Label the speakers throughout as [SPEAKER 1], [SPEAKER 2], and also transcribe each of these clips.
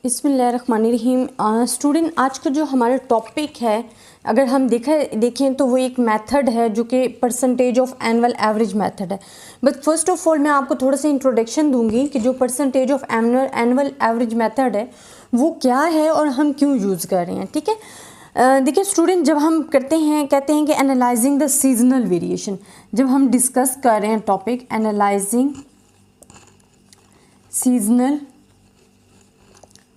[SPEAKER 1] बिस्मिल्लाहिर्रहमानिर्रहीम। स्टूडेंट, आज का जो हमारा टॉपिक है, अगर हम देखें तो वो एक मेथड है जो कि percentage of annual average method है। बट फर्स्ट ऑफ ऑल मैं आपको थोड़ा सा इंट्रोडक्शन दूंगी कि जो percentage of annual average method है वो क्या है और हम क्यों यूज़ कर रहे हैं। ठीक है, देखिए स्टूडेंट, जब हम कहते हैं कि एनालाइजिंग द सीजनल वेरिएशन, जब हम डिस्कस कर रहे हैं टॉपिक एनालाइजिंग सीजनल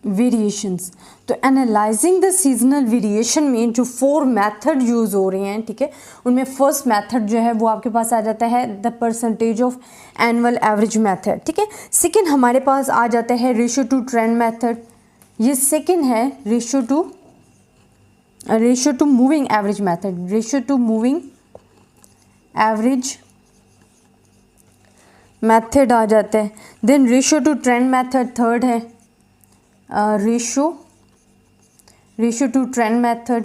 [SPEAKER 1] वेरिएशंस, तो एनालाइजिंग द सीजनल वेरिएशन में जो 4 मेथड यूज़ हो रहे हैं, ठीक है, उनमें फर्स्ट मेथड जो है वो आपके पास आ जाता है the percentage of annual average method. ठीक है, सेकंड हमारे पास आ जाता है रेशियो टू ट्रेंड मेथड। ये सेकंड है ratio to moving average method, ratio to moving average method आ जाता है। Then ratio to trend method third है, ratio to trend method.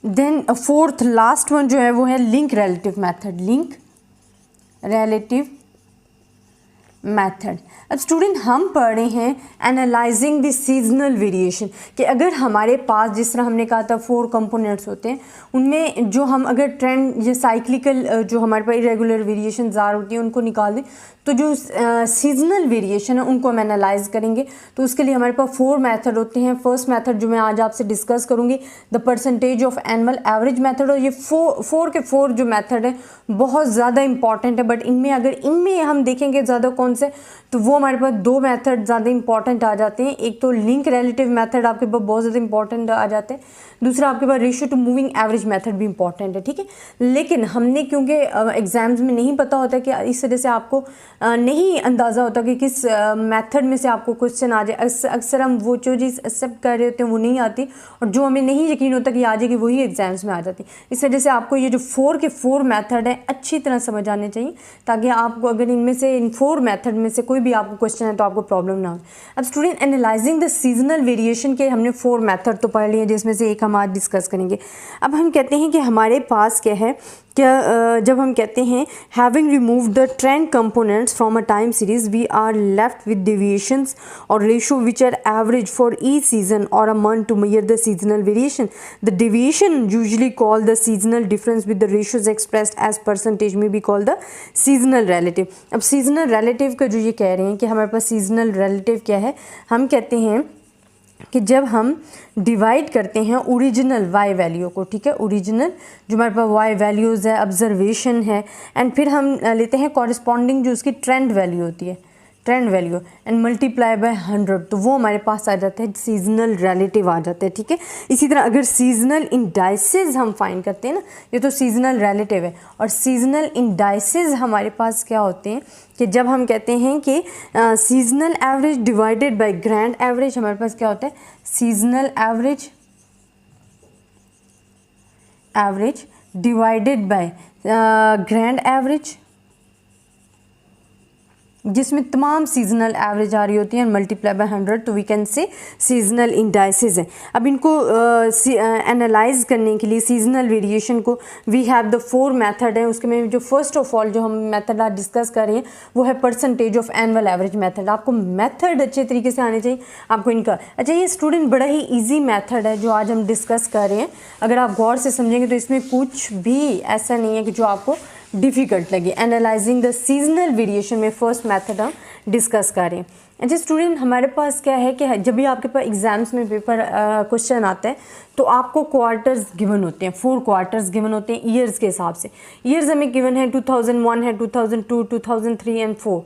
[SPEAKER 1] Then fourth last one जो है वो है link relative method, link relative method. अब स्टूडेंट हम पढ़ रहे हैं एनालाइजिंग द सीजनल वेरिएशन, कि अगर हमारे पास जिस तरह हमने कहा था 4 कंपोनेंट्स होते हैं, उनमें जो हम अगर ट्रेंड या साइक्लिकल जो हमारे पास इरेगुलर वेरिएशन ज़ार होती हैं उनको निकाल दें, तो जो सीजनल वेरिएशन है उनको हम एनालाइज करेंगे। तो उसके लिए हमारे पास 4 मेथड होते हैं। फर्स्ट मेथड जो मैं आज आपसे डिस्कस करूँगी the percentage of annual average method, और ये 4 के 4 जो मेथड है बहुत ज़्यादा इंपॉर्टेंट है। बट इनमें हम देखेंगे ज़्यादा कौन से, तो वो हमारे पास 2 मेथड ज़्यादा इंपॉर्टेंट आ जाते हैं। एक तो लिंक रिलेटिव मेथड आपके पास बहुत ज़्यादा इंपॉर्टेंट आ जाते हैं, दूसरा आपके पास ratio to moving average method भी इंपॉर्टेंट है। ठीक है, लेकिन हमने क्योंकि एग्जाम्स में नहीं पता होता कि इस तरह से आपको नहीं अंदाज़ा होता कि किस मेथड में से आपको क्वेश्चन आ जाए। अक्सर हम वो जो चीज़ एक्सेप्ट कर रहे होते हैं वो नहीं आती, और जो हमें नहीं यकीन होता कि आ जाएगी वही एग्जाम्स में आ जाती। इस वजह से आपको ये जो 4 के 4 मेथड है अच्छी तरह समझ आने चाहिए, ताकि आपको अगर इनमें से इन 4 मेथड में से कोई भी आपको क्वेश्चन है तो आपको प्रॉब्लम ना हो। अब student, analysing the seasonal variation के हमने 4 मेथड तो पढ़ लिए, जिसमें से एक हम आज डिस्कस करेंगे। अब हम कहते हैं कि हमारे पास क्या है, जब हम कहते हैं having removed the trend components from a time series, we are left with deviations और ratio which are average for each season और a month to measure the seasonal variation. The deviation usually called the seasonal difference with the ratios expressed as percentage may be called the seasonal relative. अब seasonal relative का जो ये कह रहे हैं कि हमारे पास सीजनल रिलेटिव क्या है, हम कहते हैं कि जब हम डिवाइड करते हैं ओरिजिनल वाई वैल्यू को, ठीक है, ओरिजिनल जो हमारे पास वाई वैल्यूज़ है, ऑब्जर्वेशन है, एंड फिर हम लेते हैं कॉरस्पॉन्डिंग जो उसकी ट्रेंड वैल्यू होती है, trend value, and multiply by 100, तो वो हमारे पास आ जाता है सीजनल रिलेटिव आ जाता है। ठीक है, इसी तरह अगर सीजनल इंडाइसेस हम फाइंड करते हैं ना, ये तो सीजनल रिलेटिव है, और सीजनल इंडाइसेस हमारे पास क्या होते हैं कि जब हम कहते हैं कि seasonal average divided by grand average, हमारे पास क्या होता है seasonal average divided by grand average, जिसमें तमाम सीजनल एवरेज आ रही होती हैं, मल्टीप्लाई बाय 100, तो we can say seasonal indices हैं। अब इनको एनालाइज करने के लिए सीजनल वेरिएशन को वी हैव द 4 मेथड है। उसके में जो फर्स्ट ऑफ ऑल जो हम मेथड आज डिस्कस कर रहे हैं वो है percentage of annual average method. आपको मेथड अच्छे तरीके से आने चाहिए आपको इनका। अच्छा, ये स्टूडेंट बड़ा ही ईजी मेथड है जो आज हम डिस्कस कर रहे हैं। अगर आप गौर से समझेंगे तो इसमें कुछ भी ऐसा नहीं है कि जो आपको डिफ़िकल्ट लगे। एनालाइजिंग द सीजनल वेरिएशन में फर्स्ट मेथड हम डिस्कस करें। अच्छा स्टूडेंट, हमारे पास क्या है कि जब भी आपके पास एग्जाम्स में पेपर क्वेश्चन आता है तो आपको क्वार्टर्स गिवन होते हैं, 4 क्वार्टर्स गिवन होते हैं ईयर्स के हिसाब से। ईयर्स हमें गिवन है 2001 है, 2002, 2003 एंड 4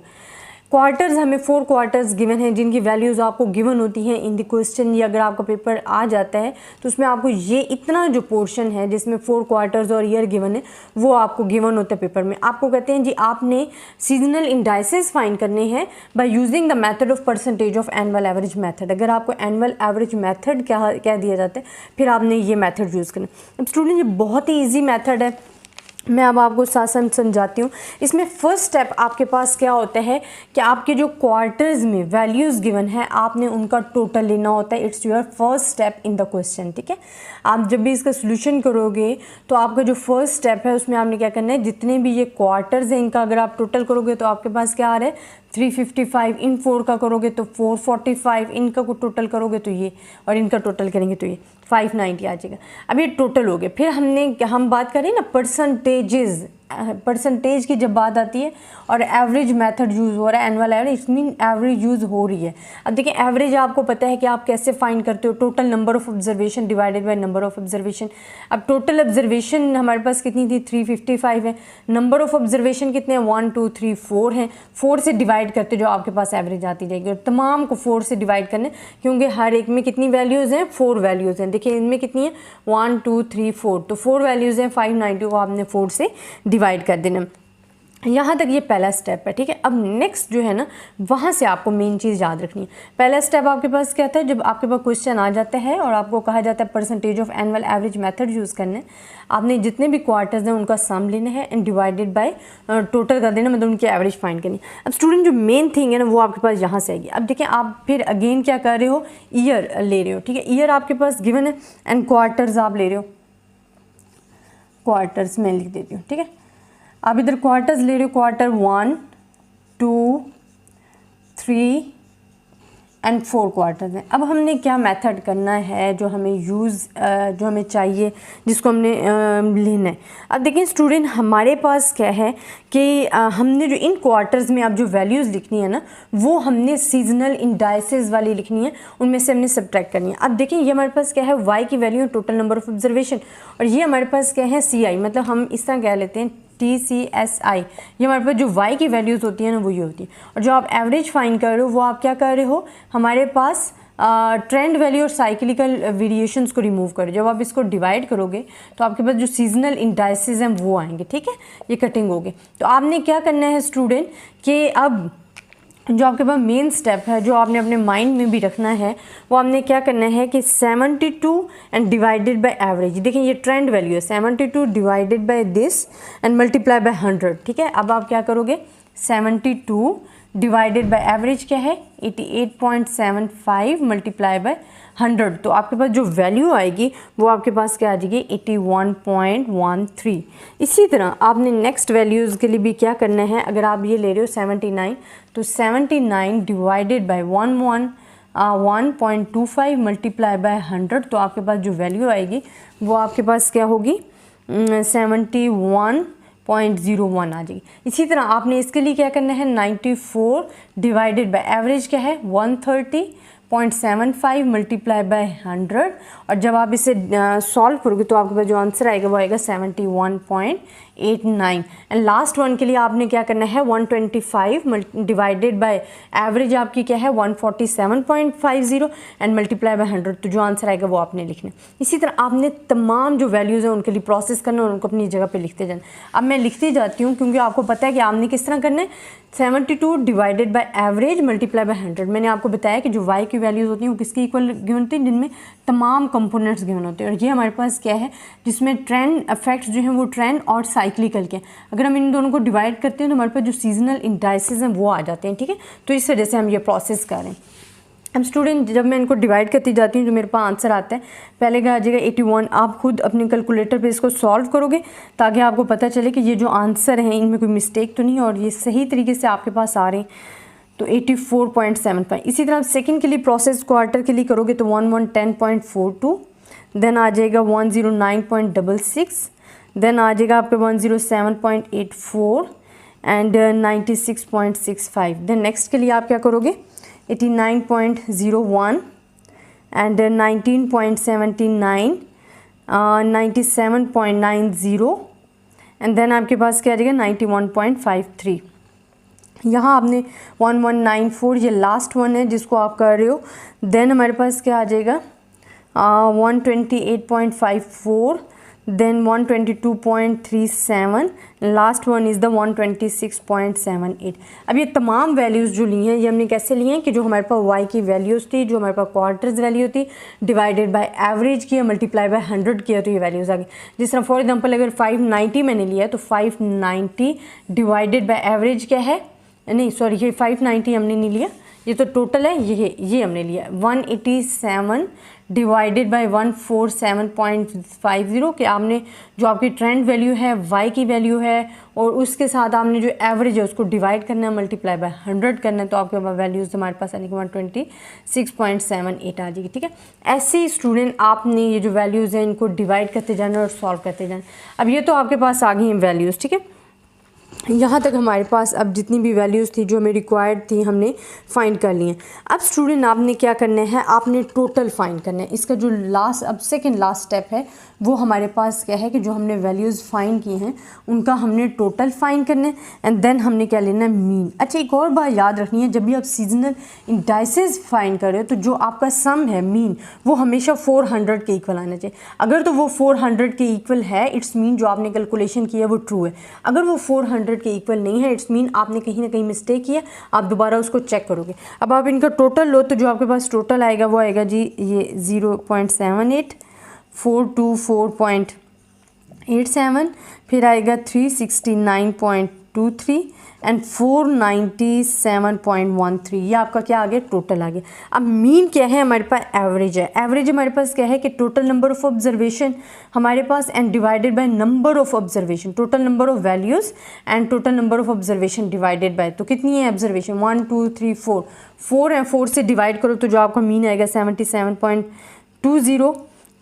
[SPEAKER 1] क्वार्टर्स, हमें 4 क्वार्टर्स गिवन हैं जिनकी वैल्यूज़ आपको गिवन होती हैं इन द क्वेश्चन। या अगर आपका पेपर आ जाता है तो उसमें आपको ये इतना जो पोर्शन है जिसमें 4 क्वार्टर्स और ईयर गिवन है वो आपको गिवन होता है पेपर में। आपको कहते हैं जी आपने सीजनल इंडाइसेस फाइंड करने हैं by using the method of percentage of annual average method. अगर आपको एनुअल एवरेज मेथड क्या दिया जाता है फिर आपने ये मेथड यूज़ करना। अब स्टूडेंट, ये बहुत ही ईजी मेथड है मैं अब आपको साथ साथ समझाती हूँ। इसमें फर्स्ट स्टेप आपके पास क्या होता है कि आपके जो क्वार्टर्स में वैल्यूज़ गिवन है आपने उनका टोटल लेना होता है। It's your first step in the question, ठीक है। आप जब भी इसका सोल्यूशन करोगे तो आपका जो फर्स्ट स्टेप है उसमें आपने क्या करना है, जितने भी ये क्वार्टर्स हैं इनका अगर आप टोटल करोगे तो आपके पास क्या आ रहा है 355, इन 4 का करोगे तो 445, इनका को टोटल करोगे तो ये, और इनका टोटल करेंगे तो ये 590 आ जाएगा। अब ये टोटल हो गया। फिर हम बात करें ना परसेंटेजेस, परसेंटेज की जब बात आती है और एवरेज मेथड यूज़ हो रहा है, annual average, it mean average use हो रही है। अब देखिए एवरेज आपको पता है कि आप कैसे फाइंड करते हो, total number of observation divided by number of observation. अब टोटल ऑब्जर्वेशन हमारे पास कितनी थी 355 है, नंबर ऑफ ऑब्जर्वेशन कितने हैं 1 2 3 4 हैं, 4 से डिवाइड करते जो आपके पास एवरेज आती जाएगी, और तमाम को 4 से डिवाइड करने क्योंकि हर एक में कितनी वैल्यूज़ हैं 4 वैल्यूज़ हैं। देखिए इनमें कितनी है 1 2 3 4, तो 4 वैल्यूज़ हैं, 590 को आपने 4 से डिवाइड कर देना। यहाँ तक ये पहला स्टेप है, ठीक है। अब नेक्स्ट जो है ना वहाँ से आपको मेन चीज़ याद रखनी है। पहला स्टेप आपके पास क्या था, जब आपके पास क्वेश्चन आ जाता है और आपको कहा जाता है percentage of annual average method use करना है, आपने जितने भी क्वार्टर्स हैं उनका सम लेना है एंड डिवाइडेड बाय टोटल कर देना, मतलब उनकी एवरेज फाइंड करनी है। अब स्टूडेंट जो मेन थिंग है ना वो आपके पास यहाँ से आएगी। अब देखिए आप फिर अगेन क्या कर रहे हो, ईयर ले रहे हो, ठीक है। ईयर आपके पास गिवन है एंड क्वार्टर्स आप ले रहे हो, क्वार्टर्स मैं लिख देती हूँ, ठीक है। आप इधर क्वार्टर्स ले रहे हो, क्वार्टर 1 2 3 एंड 4 क्वार्टर्स हैं। अब हमने क्या मेथड करना है जो हमें चाहिए, जिसको हमने लेना है। अब देखिए स्टूडेंट हमारे पास क्या है कि हमने जो इन क्वार्टर्स में अब जो वैल्यूज़ लिखनी है ना वो हमने सीजनल इंडाइसेस वाली लिखनी है, उनमें से हमने सब्ट्रैक्ट करनी है। अब देखिए ये हमारे पास क्या है वाई की value, total number of observation, और ये हमारे पास क्या है सी आई, मतलब हम इस तरह कह लेते हैं TCSI, ये हमारे पास जो y की वैल्यूज़ होती है ना वो ये होती है। और जो आप एवरेज फाइंड कर रहे हो वो आप क्या कर रहे हो, हमारे पास ट्रेंड वैल्यू और साइक्लिकल वेरिएशंस को रिमूव करो। जब आप इसको डिवाइड करोगे तो आपके पास जो सीजनल इंडाइसेस हैं वो आएंगे, ठीक है। ये कटिंग हो गई। तो आपने क्या करना है स्टूडेंट कि अब जो आपके पास मेन स्टेप है जो आपने अपने माइंड में भी रखना है वो आपने क्या करना है कि 72 एंड डिवाइडेड बाय एवरेज। देखिए ये ट्रेंड वैल्यू है, 72 divided by this and multiply by 100, ठीक है। अब आप क्या करोगे 72 डिवाइडेड बाय एवरेज क्या है 88.75 मल्टीप्लाई बाय 100, तो आपके पास जो वैल्यू आएगी वो आपके पास क्या आ जाएगी 81.13। इसी तरह आपने नेक्स्ट वैल्यूज़ के लिए भी क्या करना है, अगर आप ये ले रहे हो 79 तो 79 डिवाइडेड बाय 1.25 मल्टीप्लाई बाय 100, तो आपके पास जो वैल्यू आएगी वो आपके पास क्या होगी 71.01 आ जाएगी। इसी तरह आपने इसके लिए क्या करना है 94 डिवाइडेड बाय एवरेज क्या है 130.75 मल्टीप्लाई बाय 100, और जब आप इसे सॉल्व करोगे तो आपके पास जो आंसर आएगा वो आएगा 71.89। एंड लास्ट वन के लिए आपने क्या करना है 125 डिवाइडेड बाय एवरेज आपकी क्या है 147.50 एंड मल्टीप्लाई बाय 100, तो जो आंसर आएगा वो आपने लिखना है। इसी तरह आपने तमाम जो वैल्यूज़ हैं उनके लिए प्रोसेस करना और उनको अपनी जगह पे लिखते जाना। अब मैं लिखती जाती हूँ क्योंकि आपको पता है कि आपने किस तरह करना है 72 divided by average multiply by 100। मैंने आपको बताया कि जो y की वैल्यूज़ होती हैं वो किसकी इक्वल गिवन होती है, जिनमें तमाम कंपोनेंट्स गिवन होते हैं, और ये हमारे पास क्या है जिसमें ट्रेंड इफेक्ट्स जो हैं वो ट्रेंड और साइक्लिकल के। अगर हम इन दोनों को डिवाइड करते हैं तो हमारे पास जो सीजनल इंडाइसेस हैं वो आ जाते हैं, ठीक है। तो इस वजह से हम ये प्रोसेस कर रहे हैं। अब स्टूडेंट जब मैं इनको डिवाइड करती जाती हूँ जो मेरे पास आंसर आता है पहले क्या आ जाएगा 81। आप खुद अपने कैलकुलेटर पे इसको सॉल्व करोगे ताकि आपको पता चले कि ये जो आंसर हैं इनमें कोई मिस्टेक तो नहीं और ये सही तरीके से आपके पास आ रहे हैं। तो 84.75। इसी तरह आप सेकंड के लिए प्रोसेस क्वार्टर के लिए करोगे तो 1110.42, देन आ जाएगा 109.66, देन आ जाएगा आपका 107.84 एंड 96.65। देन नेक्स्ट के लिए आप क्या करोगे 89.01 एंड 19.79, 97.90 एंड देन आपके पास क्या आ जाएगा 91.53। यहाँ आपने 1194 ये लास्ट वन है जिसको आप कर रहे हो। देन हमारे पास क्या आ जाएगा 128.54, then 122.37, last one is the 126.78। अब ये तमाम वैल्यूज़ जो ली हैं ये हमने कैसे लिए हैं कि जो हमारे पास y की वैल्यूज़ थी, जो हमारे पास क्वार्टर्स वैल्यू थी, डिवाइडेड बाय एवरेज किया, मल्टीप्लाई बाय 100 किया, तो ये वैल्यूज़ आ गई। जिस तरह फॉर एग्जांपल अगर 590 मैंने लिया तो 590 डिवाइडेड बाय एवरेज क्या है, नहीं सॉरी ये 590 हमने नहीं लिया, ये तो टोटल है, ये हमने लिया 187 डिवाइडेड बाय 147.50 कि आपने जो आपकी ट्रेंड वैल्यू है y की वैल्यू है और उसके साथ आपने जो एवरेज है उसको डिवाइड करना है, मल्टीप्लाई बाय 100 करना है, तो आपके पास वैल्यूज़ हमारे पास आने के 126.78 आ जाएगी। ठीक है, ऐसे ही स्टूडेंट आपने ये जो वैल्यूज़ हैं इनको डिवाइड करते जाना और सॉल्व करते जाना। अब ये तो आपके पास आ गई हैं वैल्यूज़। ठीक है, यहाँ तक हमारे पास अब जितनी भी वैल्यूज़ थी जो हमें रिक्वायर्ड थी हमने फाइंड कर ली हैं। अब स्टूडेंट आपने क्या करना है, आपने टोटल फाइंड करना है। इसका जो लास्ट अब सेकंड लास्ट स्टेप है वो हमारे पास क्या है कि जो हमने वैल्यूज़ फाइंड की हैं उनका हमने टोटल फाइंड करना है एंड देन हमने क्या लेना है, मीन। अच्छा, एक और बात याद रखनी है, जब भी आप सीजनल इंडाइसेस फाइंड कर रहे हो तो जो आपका सम है मीन वो हमेशा 400 के इक्वल आना चाहिए। अगर तो वो 400 के इक्वल है इट्स मीन जो आपने कैलकुलेशन किया वो ट्रू है। अगर वो 400 के इक्वल नहीं है इट्स मीन आपने कहीं ना कहीं मिस्टेक किया, आप दोबारा उसको चेक करोगे। अब आप इनका टोटल लो तो जो आपके पास टोटल आएगा वो आएगा जी ये 0.78, 424.87, फिर आएगा 369.23 एंड 497.13। ये आपका क्या आ गया, टोटल आ गया। अब मीन क्या है, हमारे पास एवरेज है। एवरेज हमारे पास क्या है कि टोटल नंबर ऑफ ऑब्जर्वेशन हमारे पास and divided by number of observation, total number of values and total number of observation divided by, तो कितनी है ऑब्जर्वेशन 1 2 3 4 है, 4 से डिवाइड करो तो जो आपका मीन आएगा 77.20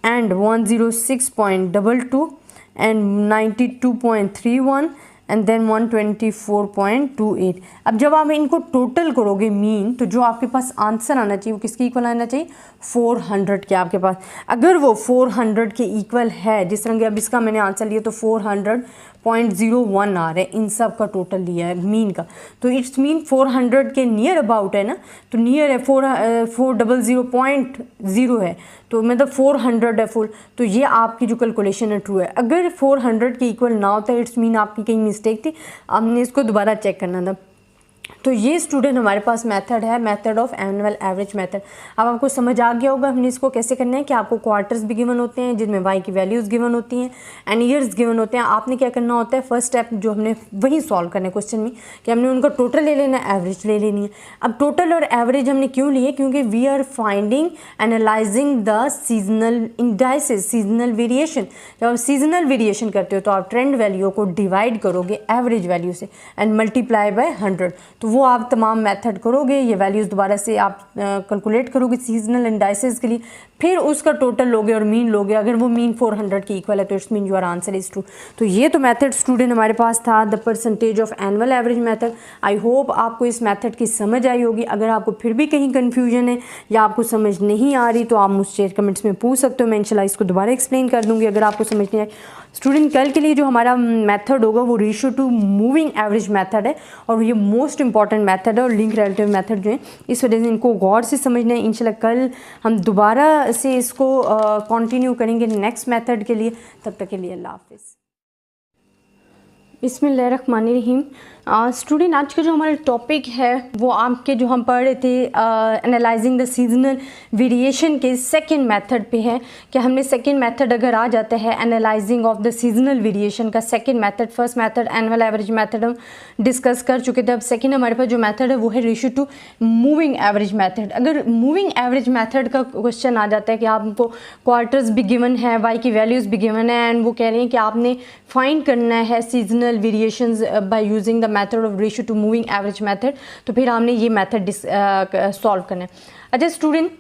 [SPEAKER 1] एंड 106.22 एंड 92.31 एंड देन 124.28। अब जब आप इनको टोटल करोगे मीन तो जो आपके पास आंसर आना चाहिए वो किसके इक्वल आना चाहिए, 400 के आपके पास। अगर वो 400 के इक्वल है, जिस तरह कि अब इसका मैंने आंसर लिया तो 400.01 आ रहा है, इन सब का टोटल लिया है मीन का, तो इट्स मीन 400 के नियर अबाउट है ना, तो नियर है 400.0 है, तो मतलब 400 है फुल, तो ये आपकी जो कैलकुलेशन है ट्रू है। अगर 400 के इक्वल ना होता है इट्स मीन आपकी कहीं मिस्टेक थी, आपने इसको दोबारा चेक करना था। तो ये स्टूडेंट हमारे पास मेथड है, method of annual average method. अब आपको समझ आ गया होगा हमने इसको कैसे करना है कि आपको क्वार्टर्स भी गिवन होते हैं जिनमें वाई की वैल्यूज़ गिवन होती हैं एंड ईयर्स गिवन होते हैं। आपने क्या करना होता है, फर्स्ट स्टेप जो हमने वही सॉल्व करना है क्वेश्चन में कि हमने उनका टोटल ले लेना है, एवरेज ले लेनी है। अब टोटल और एवरेज हमने क्यों लिए, क्योंकि we are finding analysing the seasonal indices, seasonal variation. जब आप सीजनल वेरिएशन करते हो तो आप ट्रेंड वैल्यू को डिवाइड करोगे एवरेज वैल्यू से एंड मल्टीप्लाई बाय 100, तो वो आप तमाम मेथड करोगे, ये वैल्यूज़ दोबारा से आप कैलकुलेट करोगे सीजनल इंडाइसेस के लिए, फिर उसका टोटल लोगे और मीन लोगे। अगर वो मीन 400 की इक्वल है तो it's mean your answer is true. तो ये तो मेथड स्टूडेंट हमारे पास था, the percentage of annual average method. I hope आपको इस मेथड की समझ आई होगी। अगर आपको फिर भी कहीं कन्फ्यूजन है या आपको समझ नहीं आ रही तो आप मुझसे कमेंट्स में पूछ सकते हो, मैं इंशाल्लाह इसको दोबारा एक्सप्लेन कर दूँगी अगर आपको समझ नहीं आई। स्टूडेंट कल के लिए जो हमारा मेथड होगा वो ratio to moving average method है और ये मोस्ट इंपॉर्टेंट मेथड है और लिंक रिलेटिव मेथड जो है, इस वजह से इनको गौर से समझना है। इंशाल्लाह कल हम दोबारा से इसको कंटिन्यू करेंगे नेक्स्ट मेथड के लिए। तब तक के लिए अल्लाह हाफिज़। बिस्मिल्लाहिर्रहमानिर्रहीम। स्टूडेंट आज का जो हमारा टॉपिक है वो आपके जो हम पढ़ रहे थे एनालाइजिंग द सीजनल वेरिएशन के सेकंड मेथड पे है कि हमने सेकंड मेथड अगर आ जाता है analyzing of the seasonal variation का second method, first method annual average method हम डिस्कस कर चुके थे। अब सेकंड हमारे पास जो मेथड है वो है ratio to moving average method. अगर मूविंग एवरेज मेथड का क्वेश्चन आ जाता है कि आपको क्वार्टर्स भी गिवन है, वाई की वैल्यूज़ भी गिवन है एंड वो कह रहे हैं कि आपने फाइंड करना है seasonal variations by using the method of ratio to moving average method, तो फिर हमने ये मेथड सॉल्व करना है। अच्छा स्टूडेंट,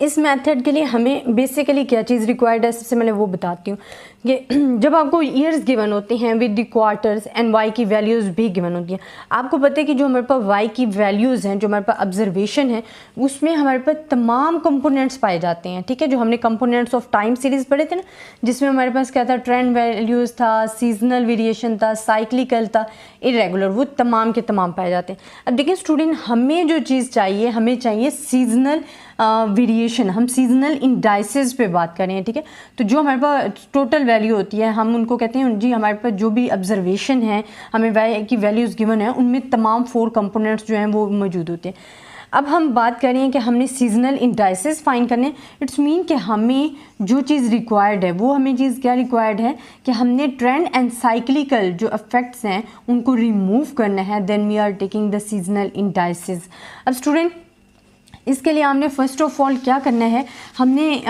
[SPEAKER 1] इस मेथड के लिए हमें बेसिकली क्या चीज़ रिक्वायर्ड है, सबसे पहले वो बताती हूँ कि जब आपको ईयर्स गिवन होते हैं with the quarters and Y की वैल्यूज़ भी गिवन होती हैं। आपको पता है कि जो हमारे पास वाई की वैल्यूज़ हैं, जो हमारे पास ऑब्जर्वेशन है, उसमें हमारे पास तमाम कंपोनेंट्स पाए जाते हैं। ठीक है, जो हमने कंपोनेंट्स ऑफ टाइम सीरीज़ पढ़े थे ना, जिसमें हमारे पास क्या था, ट्रेंड वैल्यूज़ था, सीजनल वेरिएशन था, साइक्लिकल था, इरेगुलर, वो तमाम के तमाम पाए जाते हैं। अब देखिए स्टूडेंट, हमें जो चीज़ चाहिए, हमें चाहिए सीजनल वेरिएशन वेरिएशन, हम सीजनल इंडाइसेस पे बात कर रहे हैं, ठीक है। तो जो हमारे पास टोटल वैल्यू होती है, हम उनको कहते हैं जी हमारे पास जो भी ऑब्जर्वेशन है, हमें वाई की वैल्यूज़ गिवन है, उनमें तमाम 4 कंपोनेंट्स जो हैं वो मौजूद होते हैं। अब हम बात कर रहे हैं कि हमने सीजनल इंडाइसेस फाइंड करने। इट्स मीन कि हमें जो चीज़ रिक्वायर्ड है वो हमें चीज़ क्या रिक्वायर्ड है कि हमने ट्रेंड एंड साइक्लिकल जो इफेक्ट्स हैं उनको रिमूव करना है। Then we are taking the seasonal indices. अब स्टूडेंट इसके लिए हमने फर्स्ट ऑफ ऑल क्या करना है, हमने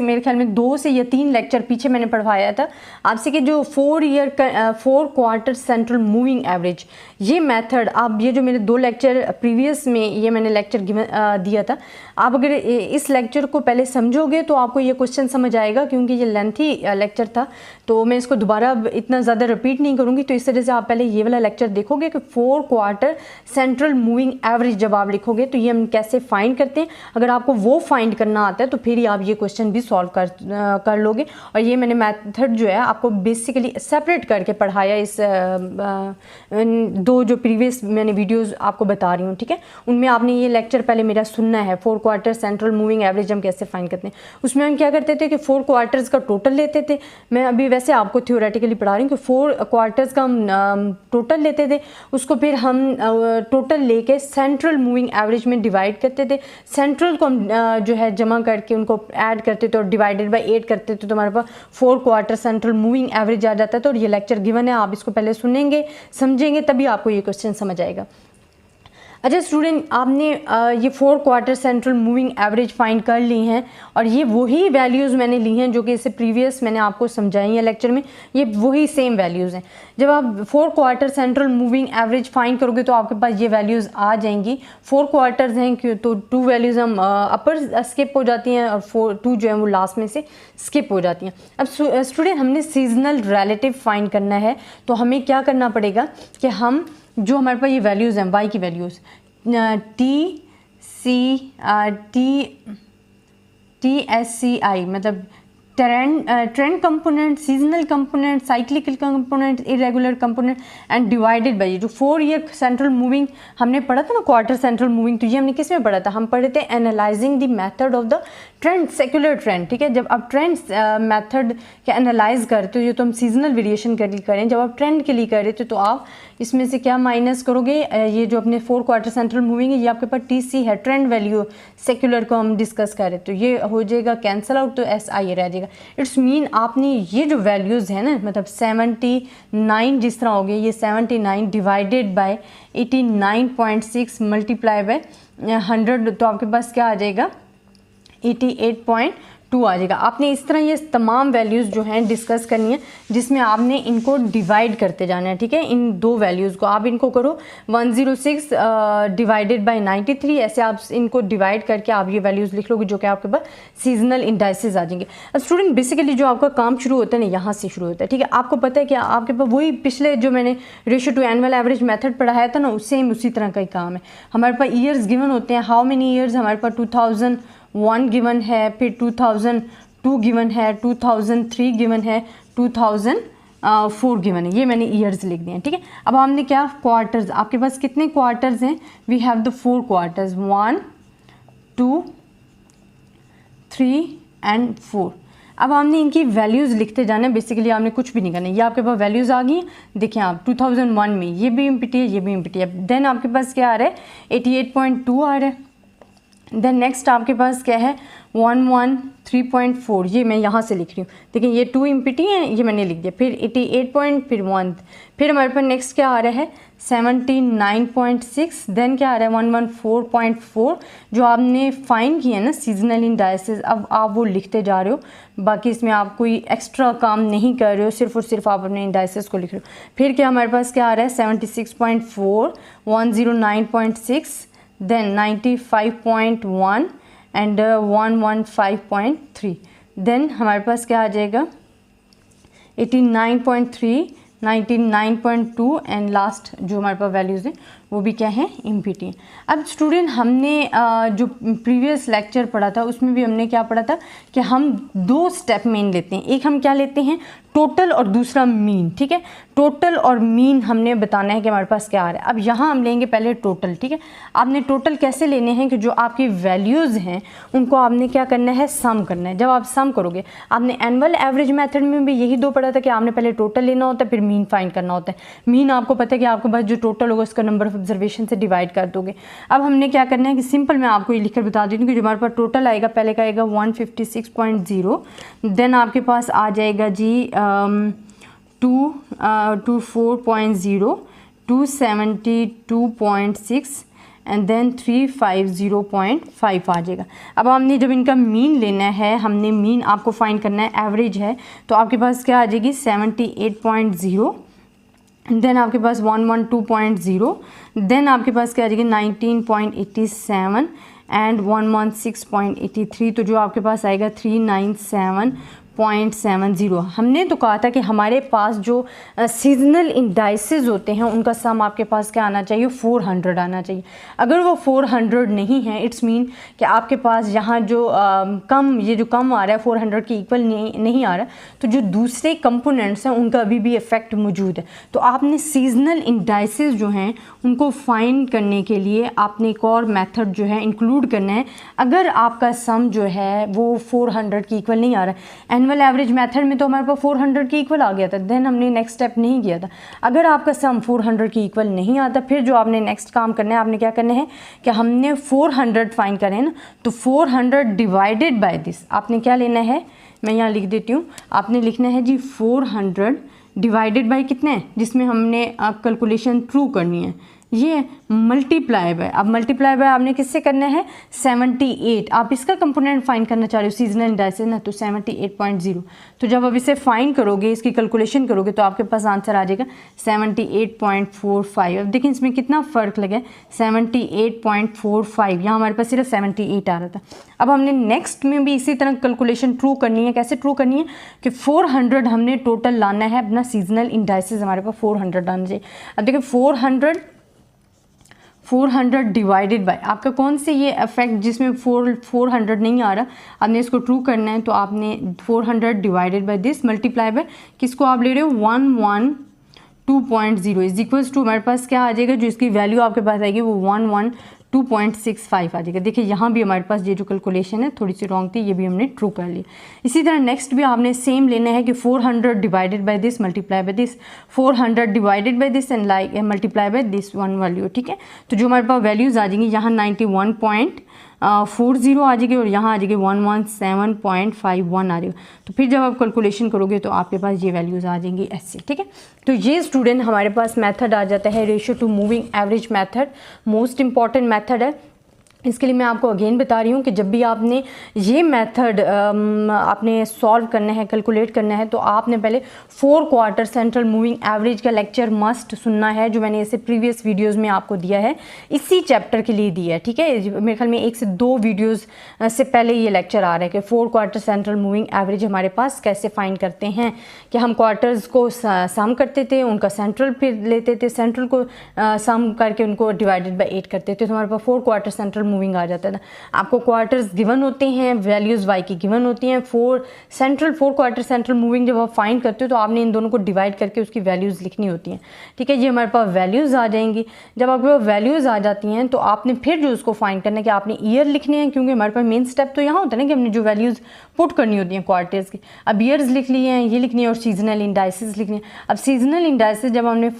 [SPEAKER 1] मेरे ख्याल में 2 से या 3 लेक्चर पीछे मैंने पढ़वाया था आपसे कि जो 4 क्वार्टर सेंट्रल मूविंग एवरेज, ये मेथड आप ये जो मेरे 2 लेक्चर प्रीवियस में ये मैंने लेक्चर दिया था, आप अगर इस लेक्चर को पहले समझोगे तो आपको ये क्वेश्चन समझ आएगा, क्योंकि ये लेंथी लेक्चर था तो मैं इसको दोबारा इतना ज़्यादा रिपीट नहीं करूँगी। तो इस तरह से आप पहले ये वाला लेक्चर देखोगे कि 4 क्वार्टर सेंट्रल मूविंग एवरेज जब आप लिखोगे तो ये हम कैसे फाइंड करते हैं। अगर आपको वो फाइंड करना आता है तो फिर ही आप ये क्वेश्चन भी सॉल्व कर लोगे। और ये मैंने मेथड जो है आपको बेसिकली सेपरेट करके पढ़ाया, इस 2 जो प्रीवियस मैंने वीडियोस आपको बता रही हूँ, ठीक है। उनमें आपने ये लेक्चर पहले मेरा सुनना है, 4 क्वार्टर सेंट्रल मूविंग एवरेज हम कैसे फाइंड करते हैं। उसमें हम क्या करते थे कि 4 क्वार्टर्स का टोटल लेते थे। मैं अभी वैसे आपको थ्योरेटिकली पढ़ा रही हूँ कि 4 क्वार्टर्स का हम टोटल लेते थे, उसको फिर हम टोटल लेके सेंट्रल मूविंग एवरेज में डिवाइड करते थे। सेंट्रल को हम जो है जमा करके उनको ऐड करते थे और डिवाइडेड बाय 8 करते थे, तो हमारे पास 4 क्वार्टर सेंट्रल मूविंग एवरेज आ जाता था। और ये लेक्चर गिवन है, आप इसको पहले सुनेंगे समझेंगे तभी आपको ये क्वेश्चन समझ आएगा। अच्छा स्टूडेंट, आपने ये 4 quarter central moving average find कर ली हैं और ये वही वैल्यूज़ मैंने ली हैं जो कि इससे प्रीवियस मैंने आपको समझाई हैं लेक्चर में, ये वही सेम वैल्यूज़ हैं। जब आप 4 quarter central moving average find करोगे तो आपके पास ये वैल्यूज़ आ जाएंगी। 4 क्वार्टर्स हैं क्यों, तो 2 वैल्यूज़ हम अपर स्किप हो जाती हैं और 2 जो है वो लास्ट में से स्किप हो जाती हैं। अब स्टूडेंट हमने सीजनल रिलेटिव फाइंड करना है, तो हमें क्या करना पड़ेगा कि हम जो हमारे पास ये वैल्यूज़ हैं वाई की वैल्यूज़ TSCI मतलब trend component, seasonal component, cyclical component, irregular component and divided bye जो 4 ईयर सेंट्रल मूविंग हमने पढ़ा था ना, क्वार्टर सेंट्रल मूविंग, तो ये हमने किस में पढ़ा था, हम पढ़े थे analysing the method of the trend, secular trend, ठीक है। जब आप ट्रेंड मेथड के एनालाइज करते हो, ये तो हम सीजनल वेरिएशन के लिए करें, जब आप ट्रेंड के लिए कर रहे थे तो आप इसमें से क्या माइनस करोगे, ये जो अपने 4 क्वार्टर सेंट्रल मूविंग है ये आपके पास TC है, ट्रेंड वैल्यू सेक्युलर को हम डिस्कस कर रहे, तो ये हो जाएगा कैंसिल आउट, तो SI रह जाएगा। इट्स मीन आपने ये जो वैल्यूज़ है ना, मतलब 79 जिस तरह हो गए, ये 79 डिवाइडेड बाय 89.6 मल्टीप्लाई बाय 100, तो आपके पास क्या आ जाएगा 88.2 आ जाएगा। आपने इस तरह ये तमाम वैल्यूज़ जो हैं डिस्कस करनी है, जिसमें आपने इनको डिवाइड करते जाना है, ठीक है। इन 2 वैल्यूज़ को आप इनको करो 106 डिवाइडेड बाय 93, ऐसे आप इनको डिवाइड करके आप ये वैल्यूज़ लिख लोगे जो कि आपके पास सीजनल इंडाइसेस आ जाएंगे। अब स्टूडेंट बेसिकली जो आपका काम शुरू होता है ना, यहाँ से शुरू होता है, ठीक है। आपको पता है कि आपके पास वही पिछले जो मैंने ratio two annual average method पढ़ाया था ना, सेम उसी तरह का ही काम है। हमारे पास ईयर्स गिवन होते हैं, हाउ मेनी ईयर्स, हमारे पास 2001 गिवन है, फिर 2002 गिवन है, 2003 गिवन है, 2004 गिवन है, ये मैंने ईयर्स लिख दिए हैं, ठीक है। अब हमने क्या क्वार्टर्स, आपके पास कितने क्वार्टर्स हैं, we have the 4 quarters 1 2 3 and 4। अब हमने इनकी वैल्यूज़ लिखते जाना है, बेसिकली आपने कुछ भी नहीं करना है। ये आपके पास वैल्यूज़ आ गई, देखिए आप 2001 में ये भी एमपीटी है, ये भी एमपीटी है। देन आपके पास क्या आ रहा है 88.2 आ रहा है। देन नेक्स्ट आपके पास क्या है 113.4, ये मैं यहाँ से लिख रही हूँ, देखिए ये 2 एमपीटी है, ये मैंने लिख दिया। फिर 88 फिर 1, फिर हमारे पास नेक्स्ट क्या आ रहा है 79.6, देन क्या आ रहा है 114.4 जो आपने फाइंड किया है ना सीजनल इंडाइसेस। अब आप वो लिखते जा रहे हो, बाकी इसमें आप कोई एक्स्ट्रा काम नहीं कर रहे हो, सिर्फ और सिर्फ आप अपने इंडाइसेस को लिख रहे हो। फिर क्या हमारे पास क्या आ रहा है 76.4, 109.6, then 95.1 एंड 115.3। देन हमारे पास क्या आ जाएगा 89.3, 99.2 एंड लास्ट जो हमारे पास वैल्यूज़ हैं वो भी क्या है एमपीटी। अब स्टूडेंट हमने जो प्रीवियस लेक्चर पढ़ा था उसमें भी हमने क्या पढ़ा था कि हम 2 स्टेप मेन लेते हैं, एक हम क्या लेते हैं टोटल और दूसरा मीन, ठीक है। टोटल और मीन हमने बताना है कि हमारे पास क्या आ रहा है। अब यहाँ हम लेंगे पहले टोटल, ठीक है। आपने टोटल कैसे लेने हैं कि जो आपकी वैल्यूज़ हैं उनको आपने क्या करना है, सम करना है। जब आप सम करोगे, आपने एनुअल एवरेज मेथड में भी यही दो पढ़ा था कि आपने पहले टोटल लेना होता है फिर मीन फाइंड करना होता है। मीन आपको पता है कि आपके पास जो टोटल होगा उसका नंबर ऑफ ऑब्जर्वेशन से डिवाइड कर दोगे। अब हमने क्या करना है कि सिंपल मैं आपको ये लिखकर बता देती हूँ कि जो हमारे पास टोटल आएगा, पहले का आएगा 156.0, देन आपके पास आ जाएगा जी 224.0, 272.6 एंड देन 350.5 आ जाएगा। अब हमने जब इनका मीन लेना है, हमने मीन आपको फाइंड करना है, एवरेज है, तो आपके पास क्या आ जाएगी 78.0, देन आपके पास 112.0, देन आपके पास क्या आ जाएगी 19.87 एंड 116.83, तो जो आपके पास आएगा 397.70। हमने तो कहा था कि हमारे पास जो सीजनल इंडाइसेस होते हैं उनका सम आपके पास क्या आना चाहिए, 400 आना चाहिए। अगर वो 400 नहीं है, इट्स मीन कि आपके पास यहाँ जो ये जो कम आ रहा है 400 के इक्वल नहीं आ रहा, तो जो दूसरे कंपोनेंट्स हैं उनका अभी भी इफेक्ट मौजूद है। तो आपने सीजनल इंडाइसेस जो हैं उनको फाइंड करने के लिए आपने एक और मेथड जो है इंक्लूड करना है। अगर आपका सम जो है वो 400 के इक्वल नहीं आ रहा है, एनुअल एवरेज मेथड में तो हमारे पास 400 के इक्वल आ गया था, देन हमने नेक्स्ट स्टेप नहीं किया था। अगर आपका सम 400 के इक्वल नहीं आता, फिर जो आपने नेक्स्ट काम करना है, आपने क्या करना है कि हमने 400 फाइंड करें ना, तो 400 डिवाइडेड बाय दिस आपने क्या लेना है, मैं यहाँ लिख देती हूँ, आपने लिखना है जी 400 डिवाइडेड बाय कितने हैं, जिसमें हमने कैलकुलेशन ट्रू करनी है, ये मल्टीप्लाई बाय। अब मल्टीप्लाई बाय आपने किससे करना है, 78। आप इसका कंपोनेंट फाइंड करना चाह रहे हो सीजनल इंडाइसेस ना, तो 78.0। तो जब आप इसे फाइंड करोगे, इसकी कैलकुलेशन करोगे, तो आपके पास आंसर आ जाएगा 78.45। अब देखिए इसमें कितना फ़र्क लगा है, 78.45, यहाँ हमारे पास सिर्फ 78 आ रहा था। अब हमने नेक्स्ट में भी इसी तरह कैलकुलेशन ट्रू करनी है। कैसे ट्रू करनी है कि 400 हमने टोटल लाना है, अपना सीजनल इंडाइसेस हमारे पास 400 आना चाहिए। अब देखिए 400 डिवाइडेड बाय आपका कौन से ये इफेक्ट जिसमें 400 नहीं आ रहा, आपने इसको ट्रू करना है, तो आपने 400 divided by this multiply by किसको आप ले रहे हो 112.0 इज इक्वल्स टू हमारे पास क्या आ जाएगा, जो इसकी वैल्यू आपके पास आएगी वो 112.65 आ जाएगा। देखिए यहाँ भी हमारे पास ये जो कैलकुलेशन है थोड़ी सी रॉन्ग थी, ये भी हमने ट्रू कर ली। इसी तरह नेक्स्ट भी आपने सेम लेना है कि 400 divided by this multiply by this, 400 divided by this and like multiply by this one value, ठीक है। तो जो हमारे पास वैल्यूज़ आ जाएंगी, यहाँ 91.40 आ जाएगी और यहाँ आ जाएगी 117.51 आ जाएगा। तो फिर जब आप कैलकुलेशन करोगे तो आपके पास ये वैल्यूज़ आ जाएंगी ऐसे, ठीक है। तो ये स्टूडेंट हमारे पास मेथड आ जाता है ratio to moving average method, most important method है। इसके लिए मैं आपको अगेन बता रही हूँ कि जब भी आपने ये मेथड आपने सॉल्व करना है, कैलकुलेट करना है, तो आपने पहले 4 क्वार्टर सेंट्रल मूविंग एवरेज का लेक्चर मस्ट सुनना है, जो मैंने इसे प्रीवियस वीडियोस में आपको दिया है, इसी चैप्टर के लिए दिया है, ठीक है। मेरे ख्याल में 1 से 2 वीडियोस से पहले ये लेक्चर आ रहा है कि 4 क्वार्टर सेंट्रल मूविंग एवरेज हमारे पास कैसे फाइंड करते हैं, कि हम क्वार्टर्स को सम करते थे, उनका सेंट्रल फिर लेते थे, सेंट्रल को सम करके उनको डिवाइडेड बाई 8 करते थे, तो हमारे पास 4 क्वार्टर सेंट्रल मूविंग आ जाता था। आपको क्वार्टर्स गिवन होते हैं, वैल्यूज़ वाई की गिवन होती हैं, 4 क्वार्टर सेंट्रल मूविंग जब आप फाइंड करते हो तो आपने इन दोनों को डिवाइड करके उसकी वैल्यूज़ लिखनी होती हैं, ठीक है। ये हमारे पास वैल्यूज़ आ जाएंगी। जब आपके पास वैल्यूज़ आ जाती हैं तो आपने फिर जो उसको फाइंड करना है कि आपने ईयर लिखने हैं, क्योंकि हमारे पास मेन स्टेप तो यहाँ होता है ना कि हमने जो वैल्यूज़ पुट करनी होती हैं क्वार्टर्स की। अब ईयर्स लिख लिए हैं, ये लिखनी है, और सीजनल इंडाइसेस लिखनी है। अब सीजनल इंडाइसेस जब हमने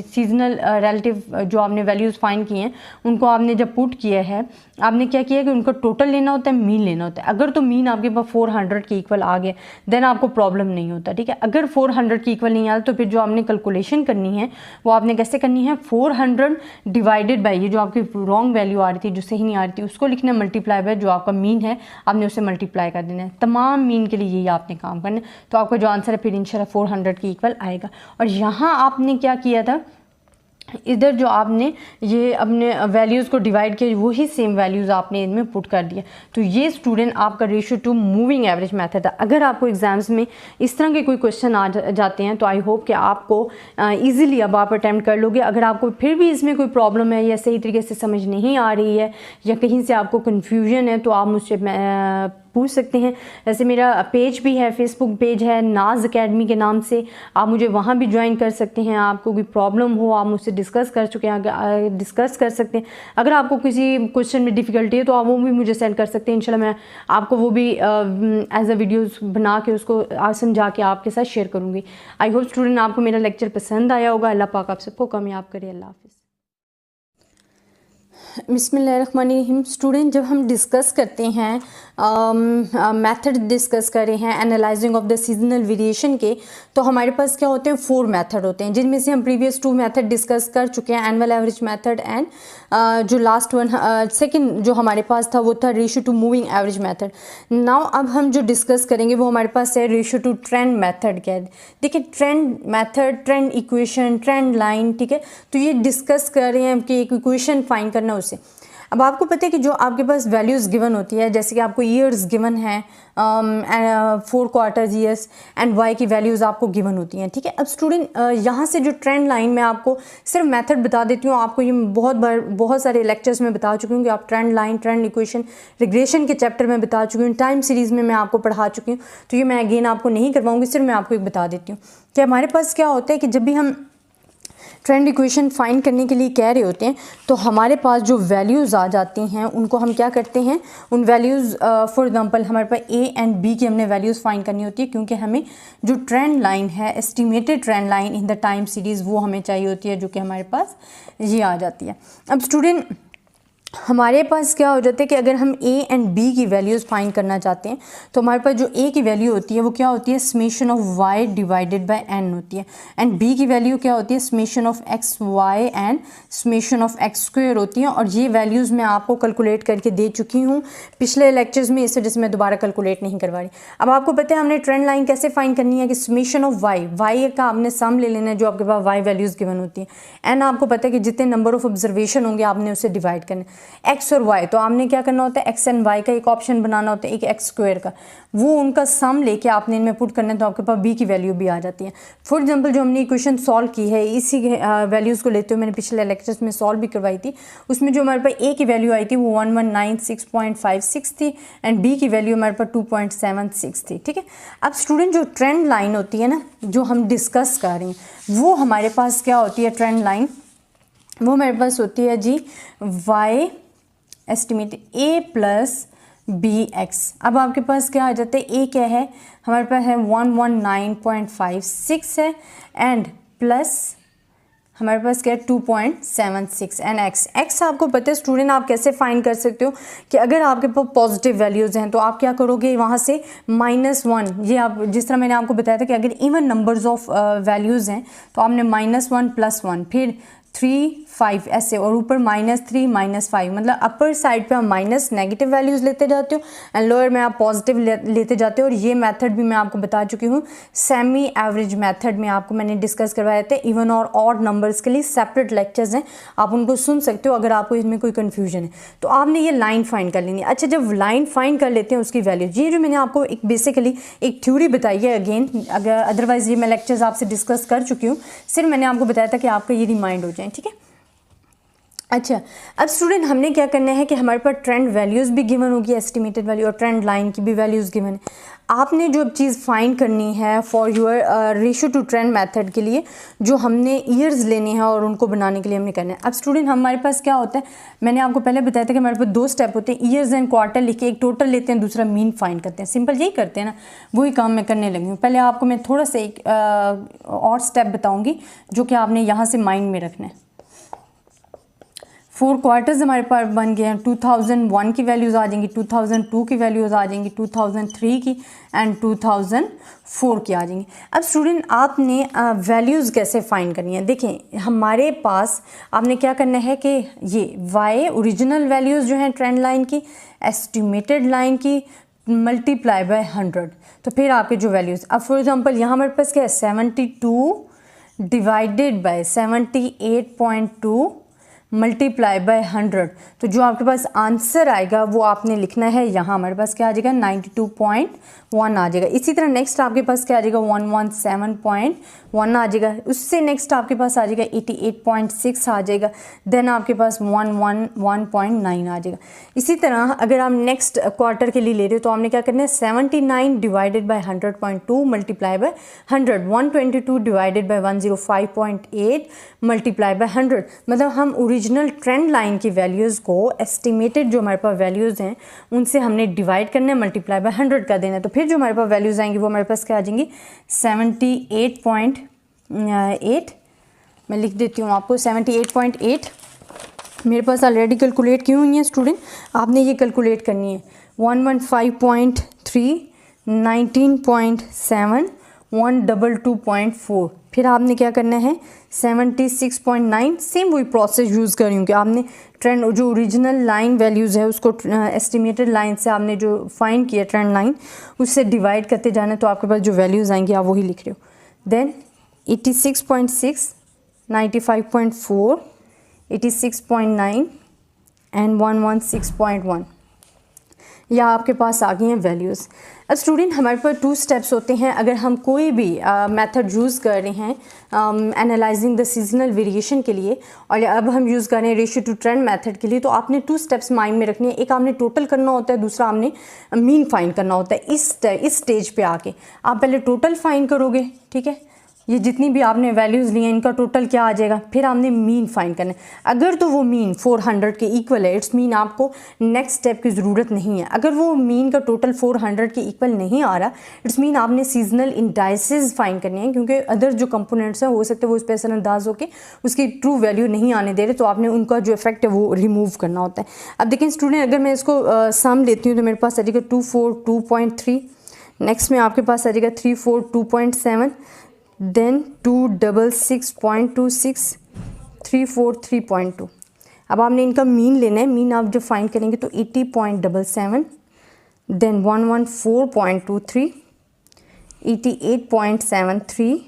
[SPEAKER 1] सीजनल रिलेटिव जो आपने वैल्यूज़ फाइंड किए हैं उनको आपने जब पुट किया है, आपने क्या किया कि उनका टोटल लेना होता है, मीन लेना होता है। अगर तो मीन आपके पास 400 के इक्वल आ गया देन आपको प्रॉब्लम नहीं होता, ठीक है। अगर 400 के इक्वल नहीं आता तो फिर जो आपने कैलकुलेशन करनी है वो आपने कैसे करनी है, 400 डिवाइडेड बाई ये जो आपकी रॉन्ग वैल्यू आ रही थी, जो सही नहीं आ रही थी, उसको लिखना है, मल्टीप्लाई बाय जो आपका मीन है आपने उसे मल्टीप्लाई कर देना है। तमाम मीन के लिए यही आपने काम करना है, तो आपका जो आंसर है फिर इंशाल्लाह 400 के इक्वल आएगा। और यहाँ आपने क्या किया था, इधर जो आपने ये अपने वैल्यूज़ को डिवाइड किया, वही सेम वैल्यूज़ आपने इनमें पुट कर दिया। तो ये स्टूडेंट आपका ratio to moving average method है। अगर आपको एग्जाम्स में इस तरह के कोई क्वेश्चन आ जाते हैं तो आई होप कि आपको इजीली अब आप अटैम्प्ट कर लोगे। अगर आपको फिर भी इसमें कोई प्रॉब्लम है या सही तरीके से समझ नहीं आ रही है या कहीं से आपको कन्फ्यूजन है तो आप मुझसे पूछ सकते हैं। ऐसे मेरा पेज भी है, फेसबुक पेज है नाज अकेडमी के नाम से, आप मुझे वहाँ भी ज्वाइन कर सकते हैं। आपको कोई प्रॉब्लम हो आप मुझसे डिस्कस कर चुके हैं, डिस्कस कर सकते हैं। अगर आपको किसी क्वेश्चन में डिफ़िकल्टी है तो आप वो भी मुझे सेंड कर सकते हैं। इंशाल्लाह मैं आपको वो भी एज अ वीडियोस बना के उसको समझा के आपके साथ शेयर करूँगी। आई होप स्टूडेंट आपको मेरा लेक्चर पसंद आया होगा। अल्लाह पाक आप सबको कामयाब करे। अल्लाह हाफ़िज़। बिस्मिल्लाहिर्रहमानिर्रहीम। स्टूडेंट, जब हम डिस्कस करते हैं मेथड डिस्कस कर रहे हैं analysing of the seasonal variation के, तो हमारे पास क्या होते हैं 4 मेथड होते हैं, जिनमें से हम प्रीवियस 2 मेथड डिस्कस कर चुके हैं, एनुअल एवरेज मेथड एंड जो लास्ट वन सेकंड जो हमारे पास था वो था ratio to moving average method. Now अब हम जो डिस्कस करेंगे वो हमारे पास है रेशियो टू ट्रेंड मेथड। क्या है, देखिए trend method, trend equation, trend line, ठीक है। तो ये डिस्कस कर रहे हैं कि एक इक्वेशन फाइंड करना उससे। अब आपको पता है कि जो आपके पास वैल्यूज़ गिवन होती है, जैसे कि आपको ईयर्स गिवन है 4 क्वार्टर्स ईयर्स एंड वाई की वैल्यूज़ आपको गिवन होती हैं, ठीक है। अब स्टूडेंट यहाँ से जो ट्रेंड लाइन मैं आपको सिर्फ मेथड बता देती हूँ, आपको ये बहुत सारे लेक्चर्स में बता चुकी हूँ कि आप trend line, trend equation, regression के चैप्टर में बता चुकी हूँ, टाइम सीरीज़ में मैं आपको पढ़ा चुकी हूँ, तो ये मैं अगेन आपको नहीं करवाऊँगी, सिर्फ मैं आपको एक बता देती हूँ कि हमारे पास क्या होता है कि जब भी हम ट्रेंड इक्वेशन फाइंड करने के लिए कह रहे होते हैं तो हमारे पास जो वैल्यूज़ आ जाती हैं उनको हम क्या करते हैं, उन वैल्यूज़ फॉर एग्जांपल हमारे पास ए एंड बी की हमने वैल्यूज़ फाइंड करनी होती है, क्योंकि हमें जो ट्रेंड लाइन है, estimated trend line in the time series, वो हमें चाहिए होती है, जो कि हमारे पास ये आ जाती है। अब स्टूडेंट हमारे पास क्या हो जाता है कि अगर हम ए एंड बी की वैल्यूज़ फाइंड करना चाहते हैं तो हमारे पास जो ए की वैल्यू होती है वो क्या होती है, summation of Y divided by N होती है, एंड बी की वैल्यू क्या होती है, summation of X Y and summation of X square होती है। और ये वैल्यूज़ मैं आपको कैलकुलेट करके दे चुकी हूँ पिछले लेक्चर्स में, इस वजह से मैं दोबारा कैलकुलेट नहीं करवा रही। अब आपको पता है हमने ट्रेंड लाइन कैसे फाइंड करनी है कि समेशन ऑफ वाई का आपने सम ले लेना है जो आपके पास वाई वैल्यूज़ गिवन होती है, एन आपको पता है कि जितने नंबर ऑफ ऑब्जर्वेशन होंगे आपने उसे डिवाइड करना है, एक्स और वाई तो आपने क्या करना होता है, एक्स एंड वाई का एक ऑप्शन बनाना होता है, एक एक्स स्क्वायर का, वो उनका सम लेके आपने इनमें पुट करना है, तो आपके पास बी की वैल्यू भी आ जाती है। फॉर एग्जांपल जो हमने इक्वेशन सॉल्व की है इसी वैल्यूज़ को लेते हुए मैंने पिछले लेक्चर्स में सॉल्व भी करवाई थी, उसमें जो हमारे पास ए की वैल्यू आई थी वो 1196.56 थी एंड बी की वैल्यू हमारे पास 2.76 थी, ठीक है। अब स्टूडेंट जो ट्रेंड लाइन होती है ना, जो हम डिस्कस कर रहे हैं, वो हमारे पास क्या होती है, ट्रेंड लाइन वो हमारे पास होती है जी वाई एस्टिमेट ए प्लस बी एक्स। अब आपके पास क्या आ जाता है, ए क्या है हमारे पास है 119.56 है एंड प्लस हमारे पास क्या है 2.76 एंड एक्स आपको पता है स्टूडेंट आप कैसे फाइंड कर सकते हो कि अगर आपके पास पॉजिटिव वैल्यूज़ हैं तो आप क्या करोगे, वहाँ से -1, ये आप जिस तरह मैंने आपको बताया था कि अगर इवन नंबर्स ऑफ वैल्यूज़ हैं तो आपने -1 +1 फिर 3 5 ऐसे और ऊपर -3 -5, मतलब अपर साइड पे आप माइनस नेगेटिव वैल्यूज़ लेते जाते हो एंड लोअर में आप पॉजिटिव लेते जाते हो। और ये मेथड भी मैं आपको बता चुकी हूँ, सेमी एवरेज मेथड में आपको मैंने डिस्कस करवाए थे। इवन और ऑड नंबर्स के लिए सेपरेट लेक्चर्स हैं, आप उनको सुन सकते हो अगर आपको इसमें कोई कन्फ्यूजन है। तो आपने ये लाइन फाइंड कर लेनी है। अच्छा, जब लाइन फाइंड कर लेते हैं उसकी वैल्यू, ये जो मैंने आपको एक बेसिकली एक थ्योरी बताई है, अगेन अगर अदरवाइज ये मैं लेक्चर्स आपसे डिस्कस कर चुकी हूँ, सिर्फ मैंने आपको बताया था कि आपका ये रिमाइंड हो जाए, ठीक है। अच्छा, अब स्टूडेंट हमने क्या करना है कि हमारे पास ट्रेंड वैल्यूज़ भी गिवन होगी, एस्टिमेटेड वैल्यू, और ट्रेंड लाइन की भी वैल्यूज़ गिवन है। आपने जो चीज़ फाइंड करनी है for your ratio to trend method के लिए, जो हमने ईयर्स लेने हैं और उनको बनाने के लिए हमने करना है। अब स्टूडेंट हमारे पास क्या होता है, मैंने आपको पहले बताया था कि हमारे पास 2 स्टेप होते हैं, ईयर्स एंड क्वार्टर लिख के एक टोटल लेते हैं, दूसरा मीन फाइंड करते हैं। सिंपल यही करते हैं ना, वही काम मैं करने लगी हूँ। पहले आपको मैं थोड़ा सा एक और स्टेप बताऊँगी जो कि आपने यहाँ से माइंड में रखना है। 4 क्वार्टर्स हमारे पास बन गए हैं, 2001 की वैल्यूज़ आ जाएंगी, 2002 की वैल्यूज़ आ जाएंगी, 2003 की एंड 2004 की आ जाएंगी। अब स्टूडेंट आपने वैल्यूज़ कैसे फाइंड करनी है, देखें हमारे पास आपने क्या करना है कि ये वाई ओरिजिनल वैल्यूज़ जो हैं ट्रेंड लाइन की, एस्टिमेटेड लाइन की, मल्टीप्लाई बाय 100, तो फिर आपके जो वैल्यूज़, अब फॉर एग्जांपल यहाँ हमारे पास क्या है 72 डिवाइडेड बाय 78.2 मल्टीप्लाई बाय 100। तो जो आपके पास आंसर आएगा वो आपने लिखना है यहाँ, हमारे पास क्या आ जाएगा 92.1 आ जाएगा। इसी तरह नेक्स्ट आपके पास क्या आ जाएगा 117.1 आ जाएगा। उससे नेक्स्ट आपके पास आ जाएगा 88.6 आ जाएगा। देन आपके पास 111.9 आ जाएगा। इसी तरह अगर आप नेक्स्ट क्वार्टर के लिए ले रहे हो तो हमने क्या करना है 79 divided by 100.2 multiply by 100, 122 divided by 105.8 multiply by 100। मतलब हम ओरिजिनल ट्रेंड लाइन की वैल्यूज़ को एस्टिमेटेड जो हमारे पास वैल्यूज़ हैं उनसे हमने डिवाइड करना है, मल्टीप्लाई बाय 100 का देना है। तो फिर जो हमारे पास वैल्यूज़ आएंगी वो हमारे पास क्या आ जाएंगी 78.8। मैं लिख देती हूँ आपको 78.8 मेरे पास ऑलरेडी कैलकुलेट की हुई है स्टूडेंट, आपने ये कैलकुलेट करनी है। 115.3, 19.7, 122.4, फिर आपने क्या करना है 76.9। सेम वही प्रोसेस यूज़ कर रही हूँ कि आपने ट्रेंड जो ओरिजिनल लाइन वैल्यूज़ है उसको एस्टिमेटेड लाइन से आपने जो फाइंड किया ट्रेंड लाइन उससे डिवाइड करते जाना है, तो आपके पास जो वैल्यूज़ आएंगी आप वही लिख रहे हो। देन 86.6, 95.4, 86.9 एंड 116.1 या आपके पास आ गई हैं वैल्यूज़। अब स्टूडेंट हमारे पास 2 स्टेप्स होते हैं अगर हम कोई भी मेथड यूज़ कर रहे हैं एनालाइजिंग द सीजनल वेरिएशन के लिए, और अब हम यूज़ कर रहे हैं रेशियो टू ट्रेंड मेथड के लिए, तो आपने 2 स्टेप्स माइंड में रखनी है। एक आपने टोटल करना होता है, दूसरा आपने मीन फाइंड करना होता है। इस स्टेज पे आके आप पहले टोटल फाइंड करोगे, ठीक है, ये जितनी भी आपने वैल्यूज़ ली हैं इनका टोटल क्या आ जाएगा, फिर आपने मीन फाइंड करना है। अगर तो वो मीन 400 के इक्वल है इट्स मीन आपको नेक्स्ट स्टेप की ज़रूरत नहीं है। अगर वो मीन का टोटल 400 के इक्वल नहीं आ रहा इट्स मीन आपने सीजनल इंडाइसेस फाइंड करने हैं, क्योंकि अदर जो कंपोनेंट्स हैं हो सकते हैं वो इस पर असरअंदाज होकर उसकी ट्रू वैल्यू नहीं आने दे रहे, तो आपने उनका जो इफेक्ट है वो रिमूव करना होता है। अब देखें स्टूडेंट अगर मैं इसको सम लेती हूँ तो मेरे पास आ जाएगा 242.3, नेक्स्ट में आपके पास आ जाएगा 342.7, देन 266.26, 343.2। अब आपने इनका मीन लेना है। मीन आप जब फाइंड करेंगे तो 80.77, देन 114.23, 88.73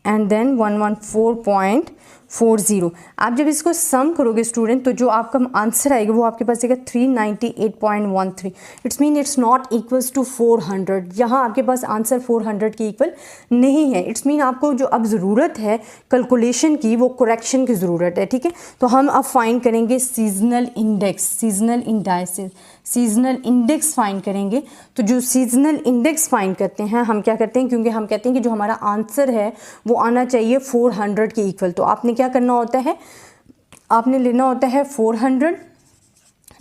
[SPEAKER 1] एंड देन 114.40। आप जब इसको सम करोगे स्टूडेंट तो जो आपका आंसर आएगा वो आपके पास आएगा 398.13। It's mean it's not equals to 400। यहाँ आपके पास आंसर 400 के इक्वल नहीं है। इट्स मीन आपको जो अब ज़रूरत है कैलकुलेशन की वो करेक्शन की ज़रूरत है, ठीक है। तो हम अब फाइंड करेंगे seasonal index, seasonal indices, seasonal index find करेंगे। तो जो सीजनल इंडेक्स फाइंड करते हैं हम क्या करते हैं, क्योंकि हम कहते हैं कि जो हमारा आंसर है वो आना चाहिए 400 के इक्वल, तो आपने क्या करना होता है, आपने लेना होता है 400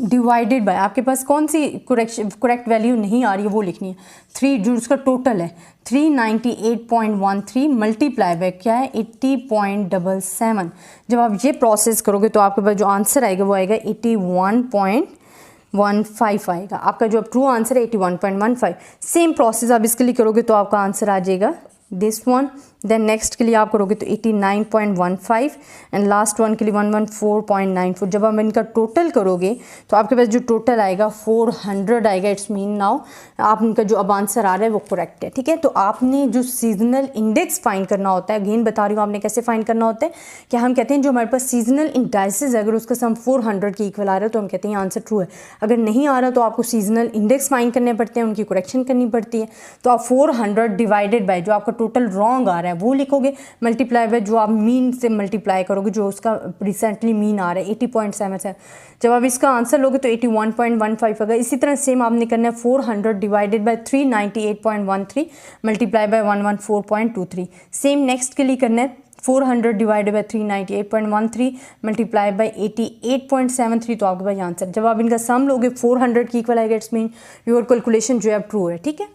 [SPEAKER 1] डिवाइडेड बाय, आपके पास कौन सी करेक्ट वैल्यू नहीं आ रही है वो लिखनी है 3, जो उसका टोटल है 398.13 मल्टीप्लाई बाय क्या है 80.77। जब आप ये प्रोसेस करोगे तो आपके पास जो आंसर आएगा वो आएगा 81.15 आएगा। आपका जो ट्रू आंसर है 81.15। सेम प्रोसेस आप इसके लिए करोगे तो आपका आंसर आ जाएगा दिस वन। देन नेक्स्ट के लिए आप करोगे तो 89.15 एंड लास्ट वन के लिए 114.94। जब आप इनका टोटल करोगे तो आपके पास जो टोटल आएगा 400 आएगा। इट्स मीन नाउ आप इनका जो अब आंसर आ रहा है वो करेक्ट है, ठीक है। तो आपने जो सीजनल इंडेक्स फाइंड करना होता है, अगेन बता रही हूँ आपने कैसे फाइंड करना होता है, कि हम कहते हैं जो हमारे पास सीजनल इंडाइसेस अगर उसका सम 400 के इक्वल आ रहा है तो हम कहते हैं आंसर ट्रू है। अगर नहीं आ रहा तो आपको सीजनल इंडेक्स फाइंड करने पड़ते हैं, उनकी करेक्शन करनी पड़ती है। तो आप 400 डिवाइडेड बाय जो आपका टोटल रॉन्ग आ रहा है वो लिखोगे, मल्टीप्लाई बाय जो आप मीन से मल्टीप्लाई करोगे जो उसका रिसेंटली मीन आ रहा है 80.77। जब आप इसका आंसर लोगे तो 81.15 होगा। इसी तरह सेम आपने करना है 400 divided by 398.13 multiply by 114.23। Same next के लिए करना है 400 डिवाइडेड बाय 398.13 मल्टीप्लाई बाय 88.73, तो आपके पास आंसर। जब आप इनका सम लोगे 400 की इक्वल आएगा। इट्स मीन योर कैलकुलेशन जो है ट्रू है, ठीक है।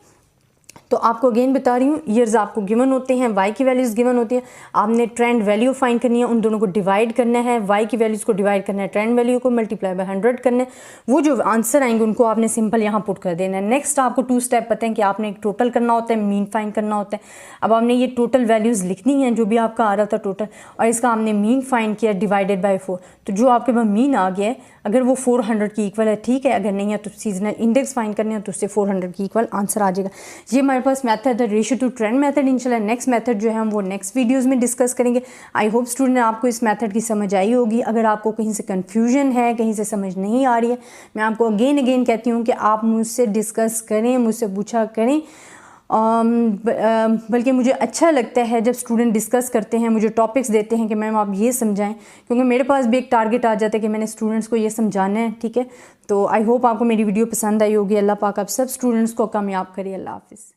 [SPEAKER 1] तो आपको अगेन बता रही हूँ ईयर्स आपको गिवन होते हैं, वाई की वैल्यूज़ गिवन होती हैं, आपने ट्रेंड वैल्यू फाइंड करनी है, उन दोनों को डिवाइड करना है, वाई की वैल्यूज़ को डिवाइड करना है, ट्रेंड वैल्यू को मल्टीप्लाई बाय 100 करना है। वो जो आंसर आएंगे उनको आपने सिंपल यहाँ पुट कर देना है। नेक्स्ट आपको 2 स्टेप पता है कि आपने एक टोटल करना होता है, मीन फाइंड करना होता है। अब आपने ये टोटल वैल्यूज़ लिखनी है जो भी आपका आ रहा था टोटल, और इसका आपने मीन फाइंड किया डिवाइडेड बाय 4। तो जो आपके पास मीन आ गया है अगर वो 400 की इक्वल है ठीक है, अगर नहीं है तो सीजनल इंडेक्स फाइंड करने हैं तो उससे 400 की इक्वल आंसर आ जाएगा। ये हमारे पास मेथड है रेशियो टू ट्रेंड मेथड। इंशाल्लाह नेक्स्ट मेथड जो है हम वो नेक्स्ट वीडियोस में डिस्कस करेंगे। आई होप स्टूडेंट आपको इस मेथड की समझ आई होगी। अगर आपको कहीं से कन्फ्यूजन है, कहीं से समझ नहीं आ रही है, मैं आपको अगेन कहती हूँ कि आप मुझसे डिस्कस करें, मुझसे पूछा करें। बल्कि मुझे अच्छा लगता है जब स्टूडेंट डिस्कस करते हैं, मुझे टॉपिक्स देते हैं कि मैम आप ये समझाएं, क्योंकि मेरे पास भी एक टारगेट आ जाता है कि मैंने स्टूडेंट्स को ये समझाना है। ठीक है, तो आई होप आपको मेरी वीडियो पसंद आई होगी। अल्लाह पाक आप सब स्टूडेंट्स को कामयाब करे। अल्लाह हाफिज़।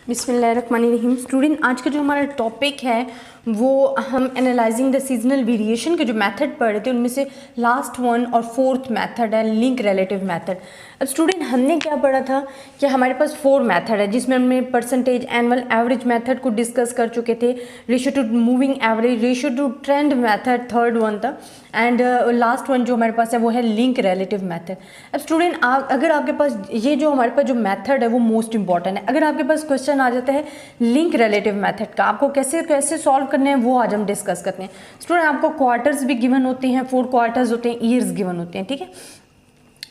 [SPEAKER 1] बिस्मिल्लाहिर्रहमानिर्रहीम। स्टूडेंट आज का जो हमारा टॉपिक है वो हम एनालाइजिंग द सीजनल वेरिएशन के जो मेथड पढ़ रहे थे, उनमें से लास्ट वन और फोर्थ मेथड है लिंक रिलेटिव मेथड। अब स्टूडेंट हमने क्या पढ़ा था कि हमारे पास 4 मेथड है, जिसमें हमने परसेंटेज, एनुअल, एवरेज मेथड को डिस्कस कर चुके थे। Ratio to moving average, ratio to trend method third one था, एंड लास्ट वन जो हमारे पास है वो है लिंक रिलेटिव मेथड। अब स्टूडेंट अगर आपके पास ये जो हमारे पास जो मेथड है वो मोस्ट इंपॉर्टेंट है। अगर आपके पास क्वेश्चन आ जाता है लिंक रिलेटिव मेथड का, आपको कैसे सॉल्व करने हैं वो आज हम डिस्कस करते हैं। स्टूडेंट आपको क्वार्टर्स भी गिवन होते हैं, 4 क्वार्टर्स होते हैं, ईयर्स गिवन होते हैं। ठीक है,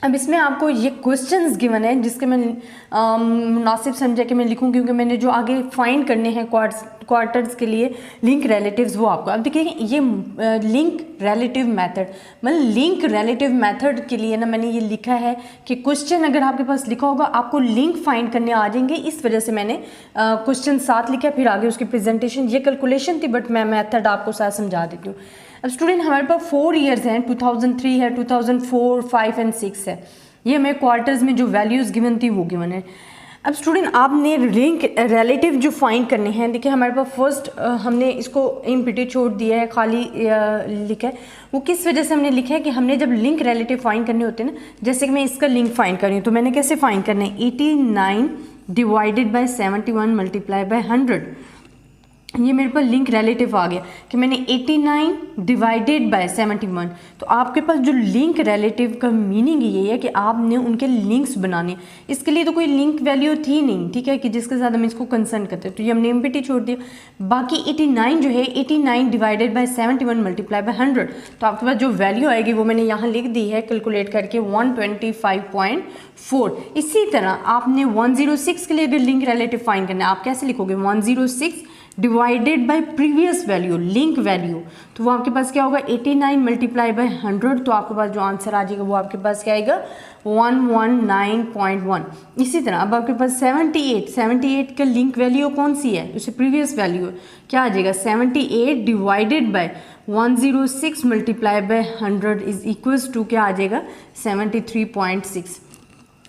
[SPEAKER 1] अब इसमें आपको ये क्वेश्चंस गिवन है जिसके मैं मुनासिब समझा कि मैं लिखूं, क्योंकि मैंने जो आगे फाइंड करने हैं क्वार्टर्स के लिए लिंक रिलेटिव्स वो आपको। अब देखिए ये लिंक रिलेटिव मेथड, मतलब लिंक रिलेटिव मेथड के लिए ना मैंने ये लिखा है कि क्वेश्चन अगर आपके पास लिखा होगा आपको लिंक फाइंड करने आ जाएंगे, इस वजह से मैंने क्वेश्चन साथ लिखा, फिर आगे उसकी प्रेजेंटेशन। ये कैलकुलेशन थी बट मैं मेथड आपको साथ समझा देती हूँ। अब स्टूडेंट हमारे पास 4 ईयर्स हैं, 2003 है, 2004, 5 एंड 6 है। ये हमें क्वार्टर्स में जो वैल्यूज़ गिवन थी वो गिवन है। अब स्टूडेंट आपने लिंक रिलेटिव जो फाइंड करने हैं, देखिए हमारे पास फर्स्ट हमने इसको एम्प्टी छोड़ दिया है, खाली लिखा है। वो किस वजह से हमने लिखा है कि हमने जब लिंक रिलेटिव फाइंड करने होते हैं ना, जैसे कि मैं इसका लिंक फाइंड कर रही हूँ, तो मैंने कैसे फाइंड करना है, 89 डिवाइडेड बाई 71 मल्टीप्लाई बाई 100। ये मेरे पास लिंक रिलेटिव आ गया कि मैंने 89 डिवाइडेड बाय 71। तो आपके पास जो लिंक रिलेटिव का मीनिंग ये है कि आपने उनके लिंक्स बनाने। इसके लिए तो कोई लिंक वैल्यू थी नहीं, ठीक है, कि जिसके साथ हम इसको कंसर्न करते हैं, तो ये हमने एम्प्टी छोड़ दिया। बाकी 89 जो है 89 डिवाइडेड बाय 71 मल्टीप्लाई बाय 100, तो आपके पास जो वैल्यू आएगी वो मैंने यहाँ लिख दी है कैलकुलेट करके 125.4। इसी तरह आपने 106 के लिए अगर लिंक रिलेटिव फाइंड करना है, आप कैसे लिखोगे, 106 divided by previous value, link value, तो वो आपके पास क्या होगा 89 मल्टीप्लाई बाय 100। तो आपके पास जो आंसर आ जाएगा वो आपके पास क्या आएगा 119.1। इसी तरह अब आपके पास 78 का लिंक वैल्यू कौन सी है, उससे प्रीवियस वैल्यू क्या आ जाएगा 78 divided by 106 multiply by 100 is equals to क्या आ जाएगा 73.6।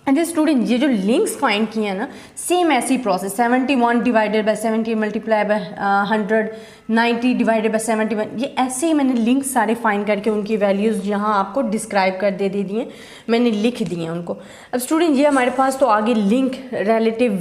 [SPEAKER 1] एंड स्टूडेंट ये जो लिंक्स फाइंड किए हैं ना, सेम ऐसी process 71 divided by 70 multiply by 100, 90 divided by 71, ये ऐसे ही मैंने लिंक्स सारे फाइंड करके उनकी वैल्यूज़ यहाँ आपको डिस्क्राइब कर दे दिए, मैंने लिख दिए उनको। अब स्टूडेंट ये हमारे पास तो आगे लिंक रिलेटिव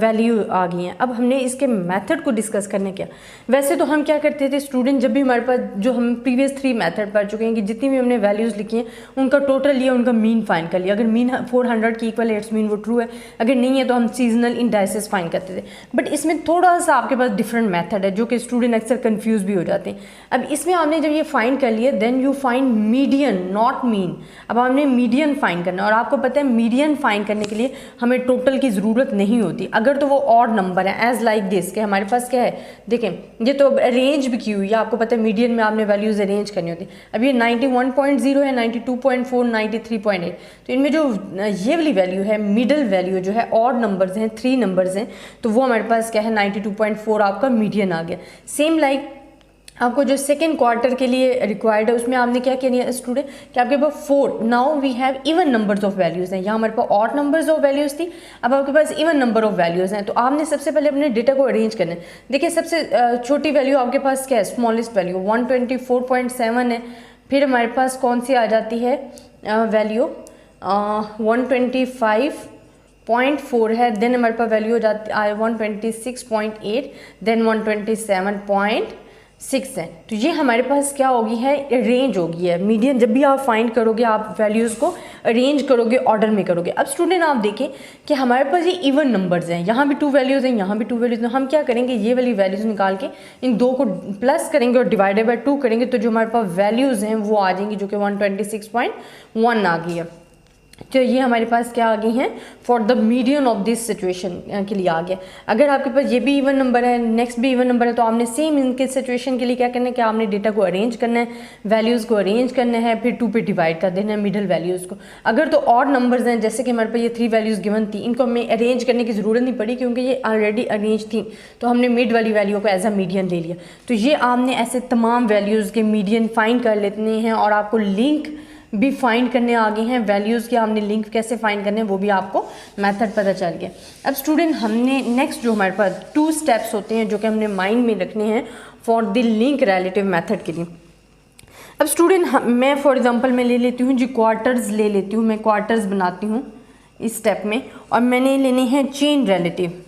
[SPEAKER 1] वैल्यू आ गई हैं। अब हमने इसके मेथड को डिस्कस करने क्या, वैसे तो हम क्या करते थे स्टूडेंट, जब भी हमारे पास जो हम प्रीवियस 3 मेथड पढ़ चुके हैं कि जितनी भी हमने वैल्यूज़ लिखी हैं उनका टोटल लिया, उनका मीन फाइंड कर लिया। अगर मीन 400 की इक्वल है इट्स मीन वो ट्रू है, अगर नहीं है तो हम सीजनल इंडाइसेस फाइंड करते थे। बट इसमें थोड़ा सा आपके पास डिफरेंट मेथड है जो कि स्टूडेंट अक्सर कंफ्यूज भी हो जाते हैं। अब इसमें आपने जब ये फाइंड कर लिया then you find median not mean. अब आपने मीडियन फाइंड करना, और आपको पता है मीडियन फाइंड करने के लिए हमें टोटल की ज़रूरत नहीं होती, अगर तो वो ऑड नंबर है एज लाइक दिस के हमारे पास क्या है, देखें ये तो अरेंज भी की हुई है, आपको पता है मीडियन में आपने वैल्यूज़ अरेंज करनी होती है। अब ये 91.0 है, 92.4, 93.8, तो इनमें जो ये वाली वैल्यू है मिडल वैल्यू जो है ऑड नंबर्स हैं, 3 नंबर्स हैं, तो वो हमारे पास क्या है 92.4 आपका मीडियन आ गया। सेम लाइक आपको जो सेकेंड क्वार्टर के लिए रिक्वायर्ड है उसमें आपने क्या किया है स्टूडेंट कि आपके पास 4 now we have even numbers of values हैं। यहाँ हमारे पास ऑड नंबर्स ऑफ वैल्यूज़ थी, अब आपके पास इवन नंबर ऑफ वैल्यूज़ हैं। तो आपने सबसे पहले अपने डेटा को अरेंज करना है। देखिए सबसे छोटी वैल्यू आपके पास क्या है, स्मॉलेस्ट वैल्यू 124.7 है। फिर हमारे पास कौन सी आ जाती है वैल्यू 125.4 है, देन हमारे पास वैल्यू हो जाती है 126.8, देन 127.6 है। तो ये हमारे पास क्या होगी है रेंज होगी है मीडियन। जब भी आप फाइंड करोगे आप वैल्यूज़ को अरेंज करोगे, ऑर्डर में करोगे। अब स्टूडेंट आप देखें कि हमारे पास ये इवन नंबर्स हैं, यहाँ भी 2 वैल्यूज़ हैं, यहाँ भी 2 वैल्यूज़ हैं। हम क्या करेंगे, ये वाली वैल्यूज़ निकाल के इन 2 को प्लस करेंगे और डिवाइडेड बाय 2 करेंगे, तो जो हमारे पास वैल्यूज़ हैं वो आ जाएंगी जो कि 126.1 आ गई है। तो ये हमारे पास क्या आ गई हैं for the median of this situation के लिए आ गया। अगर आपके पास ये भी इवन नंबर है, नेक्स्ट भी इवन नंबर है, तो आपने सेम इनके सिचुएशन के लिए क्या करना है कि आपने डेटा को अरेंज करना है, वैल्यूज़ को अरेंज करना है, फिर 2 पे डिवाइड कर देना है मिडल वैल्यूज़ को। अगर तो ऑड नंबर्स हैं, जैसे कि हमारे पास ये 3 वैल्यूज़ गिवन थी, इनको हमें अरेंज करने की ज़रूरत नहीं पड़ी क्योंकि ये ऑलरेडी अरेंज थी, तो हमने मिड वाली वैल्यू को एज अ मीडियन ले लिया। तो ये आपने ऐसे तमाम वैल्यूज़ के मीडियन फाइंड कर लेते हैं और आपको लिंक भी फाइंड करने आ गए हैं। वैल्यूज़ के हमने लिंक कैसे फाइंड करने हैं वो भी आपको मेथड पता चल गया। अब स्टूडेंट हमने नेक्स्ट जो हमारे पास 2 स्टेप्स होते हैं जो कि हमने माइंड में रखने हैं for the link relative method के लिए। अब स्टूडेंट मैं फॉर एग्जांपल मैं ले लेती हूँ जी क्वार्टर्स ले लेती हूँ, मैं क्वार्टर्स बनाती हूँ इस स्टेप में, और मैंने लेने हैं चेन रिलेटिव।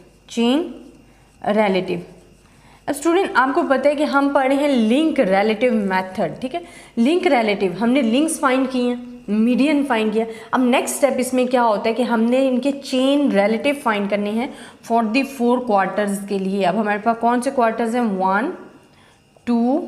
[SPEAKER 1] अब स्टूडेंट आपको पता है कि हम पढ़ रहे हैं लिंक रिलेटिव मेथड, ठीक है। लिंक रिलेटिव हमने लिंक्स फाइंड किए हैं, मीडियन फाइंड किया। अब नेक्स्ट स्टेप इसमें क्या होता है कि हमने इनके चेन रिलेटिव फाइंड करने हैं फॉर द 4 क्वार्टर्स के लिए। अब हमारे पास कौन से क्वार्टर्स हैं, 1 2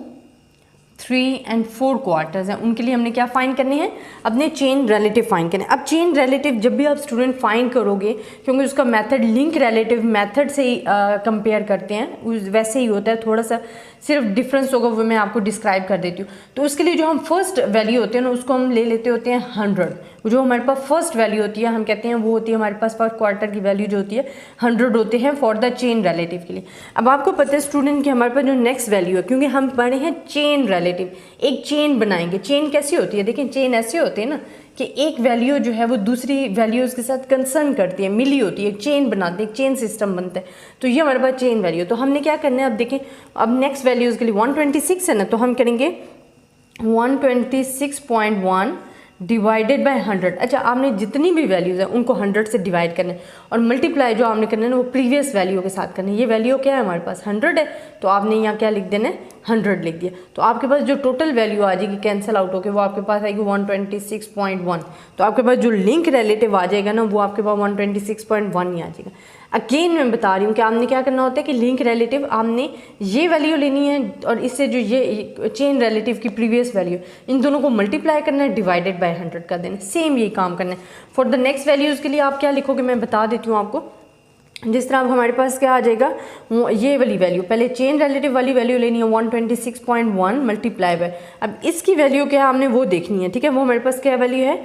[SPEAKER 1] 3 एंड 4 क्वार्टर्स हैं, उनके लिए हमने क्या फाइंड करने हैं, अपने चेन रिलेटिव फाइंड करने। अब चेन रिलेटिव जब भी आप स्टूडेंट फाइंड करोगे, क्योंकि उसका मेथड लिंक रिलेटिव मेथड से ही कंपेयर करते हैं, वैसे ही होता है, थोड़ा सा सिर्फ डिफरेंस होगा, वो मैं आपको डिस्क्राइब कर देती हूँ। तो उसके लिए जो हम फर्स्ट वैल्यू होते हैं ना, उसको हम ले लेते होते हैं 100। जो हमारे पास फर्स्ट वैल्यू होती है, हम कहते हैं वो होती है हमारे पास फर्स्ट क्वार्टर की वैल्यू जो होती है 100 होते हैं फॉर द चेन रिलेटिव के लिए। अब आपको पता है स्टूडेंट कि हमारे पास जो नेक्स्ट वैल्यू है, क्योंकि हम पढ़े हैं चेन रिलेटिव, एक चेन बनाएंगे। चेन कैसी होती है, देखिए चेन ऐसे होती है ना कि एक वैल्यू जो है वो दूसरी वैल्यूज़ के साथ कंसर्न करती है, मिली होती है, एक चेन बनाते हैं, एक चेन सिस्टम बनता है। तो ये हमारे पास चेन वैल्यू। तो हमने क्या करना है, अब देखें, अब नेक्स्ट वैल्यूज़ के लिए 126 है ना, तो हम करेंगे 126.1 डिवाइडेड बाय 100। अच्छा, आपने जितनी भी वैल्यूज़ है उनको 100 से डिवाइड करना है और मल्टीप्लाई जो आपने करना है ना वो प्रीवियस वैल्यू के साथ करना है। ये वैल्यू क्या है हमारे पास 100 है, तो आपने यहाँ क्या लिख देना है 100 लिख दिया। तो आपके पास जो टोटल वैल्यू आ जाएगी कैंसिल आउट होकर वो आपके पास आएगी 126.1। तो आपके पास जो लिंक रिलेटिव आ जाएगा ना वो आपके पास 126.1 ही आ जाएगा। अगेन मैं बता रही हूँ कि आपने क्या करना होता है कि लिंक रिलेटिव आपने ये वैल्यू लेनी है और इससे जो ये चेन रिलेटिव की प्रीवियस वैल्यू, इन दोनों को मल्टीप्लाई करना है, डिवाइडेड बाय 100 कर देना। सेम यही काम करना है फॉर द नेक्स्ट वैल्यूज़ के लिए। आप क्या लिखोगे मैं बता देती हूँ आपको। जिस तरह अब हमारे पास क्या आ जाएगा, ये वाली वैल्यू, पहले चेन रिलेटिव वाली वैल्यू लेनी है 126.1 मल्टीप्लाई बाय, अब इसकी वैल्यू क्या है हमने वो देखनी है, ठीक है। वो हमारे पास क्या वैल्यू है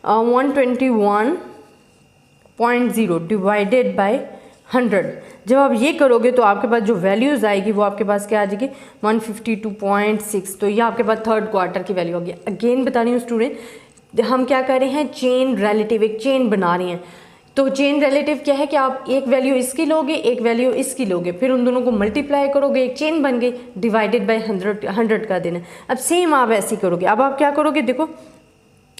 [SPEAKER 1] 121.0 डिवाइडेड बाय 100। जब आप ये करोगे तो आपके पास जो वैल्यूज़ आएगी वो आपके पास क्या आ जाएगी 152.6। तो ये आपके पास थर्ड क्वार्टर की वैल्यू होगी। अगेन बता रही हूँ स्टूडेंट, हम क्या कर रहे हैं चेन रिलेटिव, एक चेन बना रहे हैं। तो चेन रिलेटिव क्या है कि आप एक वैल्यू इसकी लोगे, एक वैल्यू इसकी लोगे, फिर उन दोनों को मल्टीप्लाई करोगे, एक चेन बन गई, डिवाइडेड बाय 100 कर देना। अब सेम आप ऐसे ही करोगे। अब आप क्या करोगे, देखो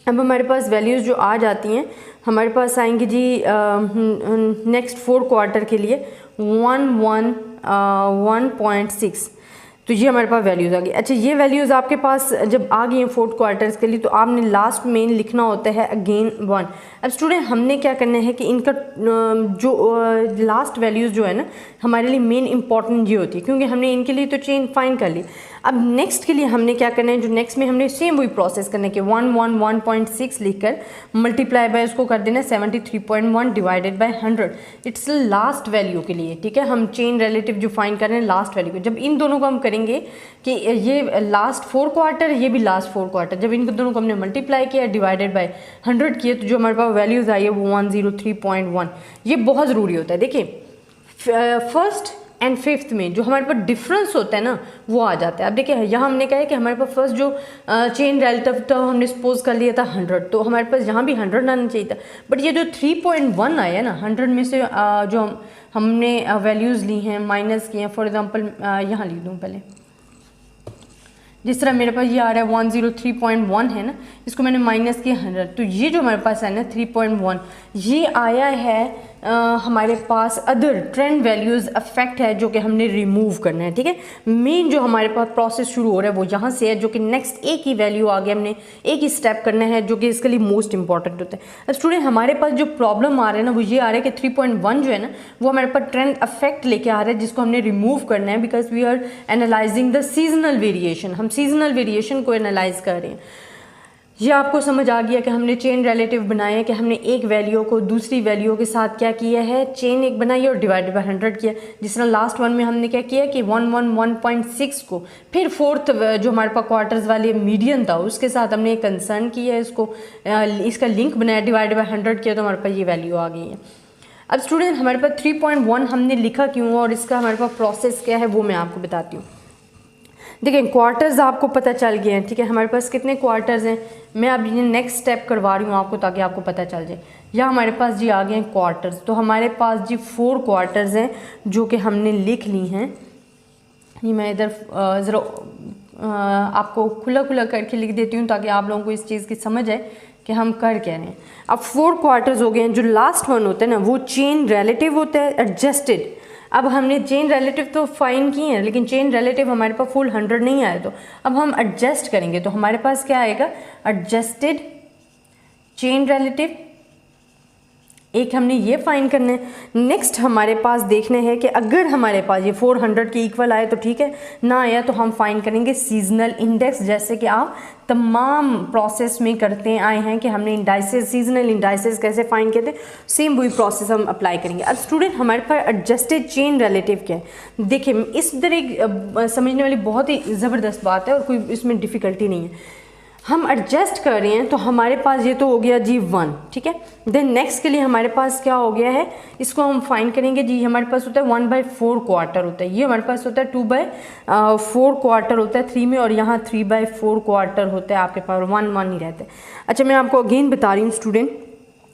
[SPEAKER 1] अब हमारे पास वैल्यूज़ जो आ जाती हैं, हमारे पास आएंगी जी नेक्स्ट 4 क्वार्टर के लिए 1.6। तो ये हमारे पास वैल्यूज़ आ गई। अच्छा, ये वैल्यूज़ आपके पास जब आ गई हैं 4 क्वार्टर्स के लिए तो आपने लास्ट में लिखना होता है अगेन 1। अब स्टूडेंट हमने क्या करना है कि इनका जो लास्ट वैल्यूज़ जो है ना हमारे लिए मेन इंपॉर्टेंट ये होती है, क्योंकि हमने इनके लिए तो चेन फाइंड कर ली। अब नेक्स्ट के लिए हमने क्या करना है, जो नेक्स्ट में हमने सेम वही प्रोसेस करना है कि 1.6 लिखकर मल्टीप्लाई बाय उसको कर देना 73.1 divided by 100। It's last value के लिए, ठीक है। हम चेन रिलेटिव जो फाइंड कर रहे हैं लास्ट वैल्यू को, जब इन दोनों को हम करेंगे कि ये लास्ट 4 क्वार्टर, ये भी लास्ट 4 क्वार्टर, जब इन दोनों को हमने मल्टीप्लाई किया डिवाइडेड बाय 100 किए तो जो हमारे पास वैल्यूज़ आई है वो 103.1। ये बहुत ज़रूरी होता है। देखिए फर्स्ट एंड फिफ्थ में जो हमारे पास डिफरेंस होता है ना वो आ जाता है। अब देखिए यहाँ हमने कहा है कि हमारे पास फर्स्ट जो चेन रिलेटिव था हमने सपोज कर लिया था 100, तो हमारे पास यहाँ भी 100 आना चाहिए था। बट ये जो 3.1 आया ना 100 में से जो हमने वैल्यूज़ ली हैं माइनस की हैं, फॉर एग्जांपल यहाँ लिख दूँ पहले, जिस तरह मेरे पास ये आ रहा है 103.1 है ना, इसको मैंने माइनस किया 100, तो ये जो हमारे पास है ना 3.1 ये आया है हमारे पास अदर ट्रेंड वैल्यूज़ अफेक्ट है जो कि हमने रिमूव करना है, ठीक है। मेन जो हमारे पास प्रोसेस शुरू हो रहा है वो यहाँ से है, जो कि नेक्स्ट एक ही वैल्यू आ गया, हमने एक ही स्टेप करना है जो कि इसके लिए मोस्ट इंपॉर्टेंट होता है। अब स्टूडेंट हमारे पास जो प्रॉब्लम आ रहा है ना वो ये आ रहा है कि 3.1 जो है ना वो हमारे पास ट्रेंड अफेक्ट लेके आ रहा है, जिसको हमने रिमूव करना है, because we are analysing the seasonal variation. हम सीजनल वेरिएशन को एनालाइज कर रहे हैं। ये आपको समझ आ गया कि हमने चेन रिलेटिव बनाया, कि हमने एक वैल्यू को दूसरी वैल्यू के साथ क्या किया है, चेन एक बनाई और डिवाइडेड बाय 100 किया। जिस तरह लास्ट वन में हमने क्या किया कि 111.6 को फिर फोर्थ जो हमारे पास क्वार्टर्स वाले मीडियन था उसके साथ हमने एक कंसर्न किया, इसको इसका लिंक बनाया, डिवाइडेड बाय 100 किया, तो हमारे पास ये वैल्यू आ गई है। अब स्टूडेंट हमारे पास 3.1 हमने लिखा क्यों और इसका हमारे पास प्रोसेस क्या है वो मैं आपको बताती हूँ। देखिए क्वार्टर्स आपको पता चल गए हैं, ठीक है, हमारे पास कितने क्वार्टर्स हैं, मैं अब ये नेक्स्ट स्टेप करवा रही हूँ आपको ताकि आपको पता चल जाए। या हमारे पास जी आ गए हैं क्वार्टर्स, तो हमारे पास जी 4 क्वार्टर्स हैं जो कि हमने लिख ली हैं। ये मैं इधर ज़रा आपको खुला खुला करके लिख देती हूँ ताकि आप लोगों को इस चीज़ की समझ आए कि हम कर क्या रहे हैं। अब 4 क्वार्टर्स हो गए हैं। जो लास्ट वन होता है ना वो चेन रिलेटिव होता है, एडजस्टेड। अब हमने चेन रिलेटिव तो फाइन किए हैं लेकिन चेन रिलेटिव हमारे पास फुल 100 नहीं आया, तो अब हम एडजस्ट करेंगे तो हमारे पास क्या आएगा, एडजस्टेड चेन रिलेटिव। एक हमने ये फाइन करना है। नेक्स्ट हमारे पास देखना है कि अगर हमारे पास ये 400 के इक्वल आए तो ठीक है, ना आया तो हम फाइन करेंगे सीजनल इंडेक्स, जैसे कि आप तमाम प्रोसेस में करते आए हैं कि हमने इंडाइसेस, सीजनल इंडाइसेस कैसे फाइन किए थे, सेम वही प्रोसेस हम अप्लाई करेंगे। अब स्टूडेंट हमारे पास एडजस्टेड चेन रिलेटिव क्या है, देखिए इस तरह एक समझने वाली बहुत ही ज़बरदस्त बात है और कोई इसमें डिफ़िकल्टी नहीं है। हम एडजस्ट कर रहे हैं तो हमारे पास ये तो हो गया जी 1, ठीक है। देन नेक्स्ट के लिए हमारे पास क्या हो गया है, इसको हम फाइन करेंगे जी, हमारे पास होता है 1/4 क्वार्टर होता है, ये हमारे पास होता है 2/4 क्वार्टर होता है 3 में, और यहाँ 3/4 क्वार्टर होता है आपके पास, 1 ही रहता है। अच्छा मैं आपको अगेन बता रही हूँ स्टूडेंट,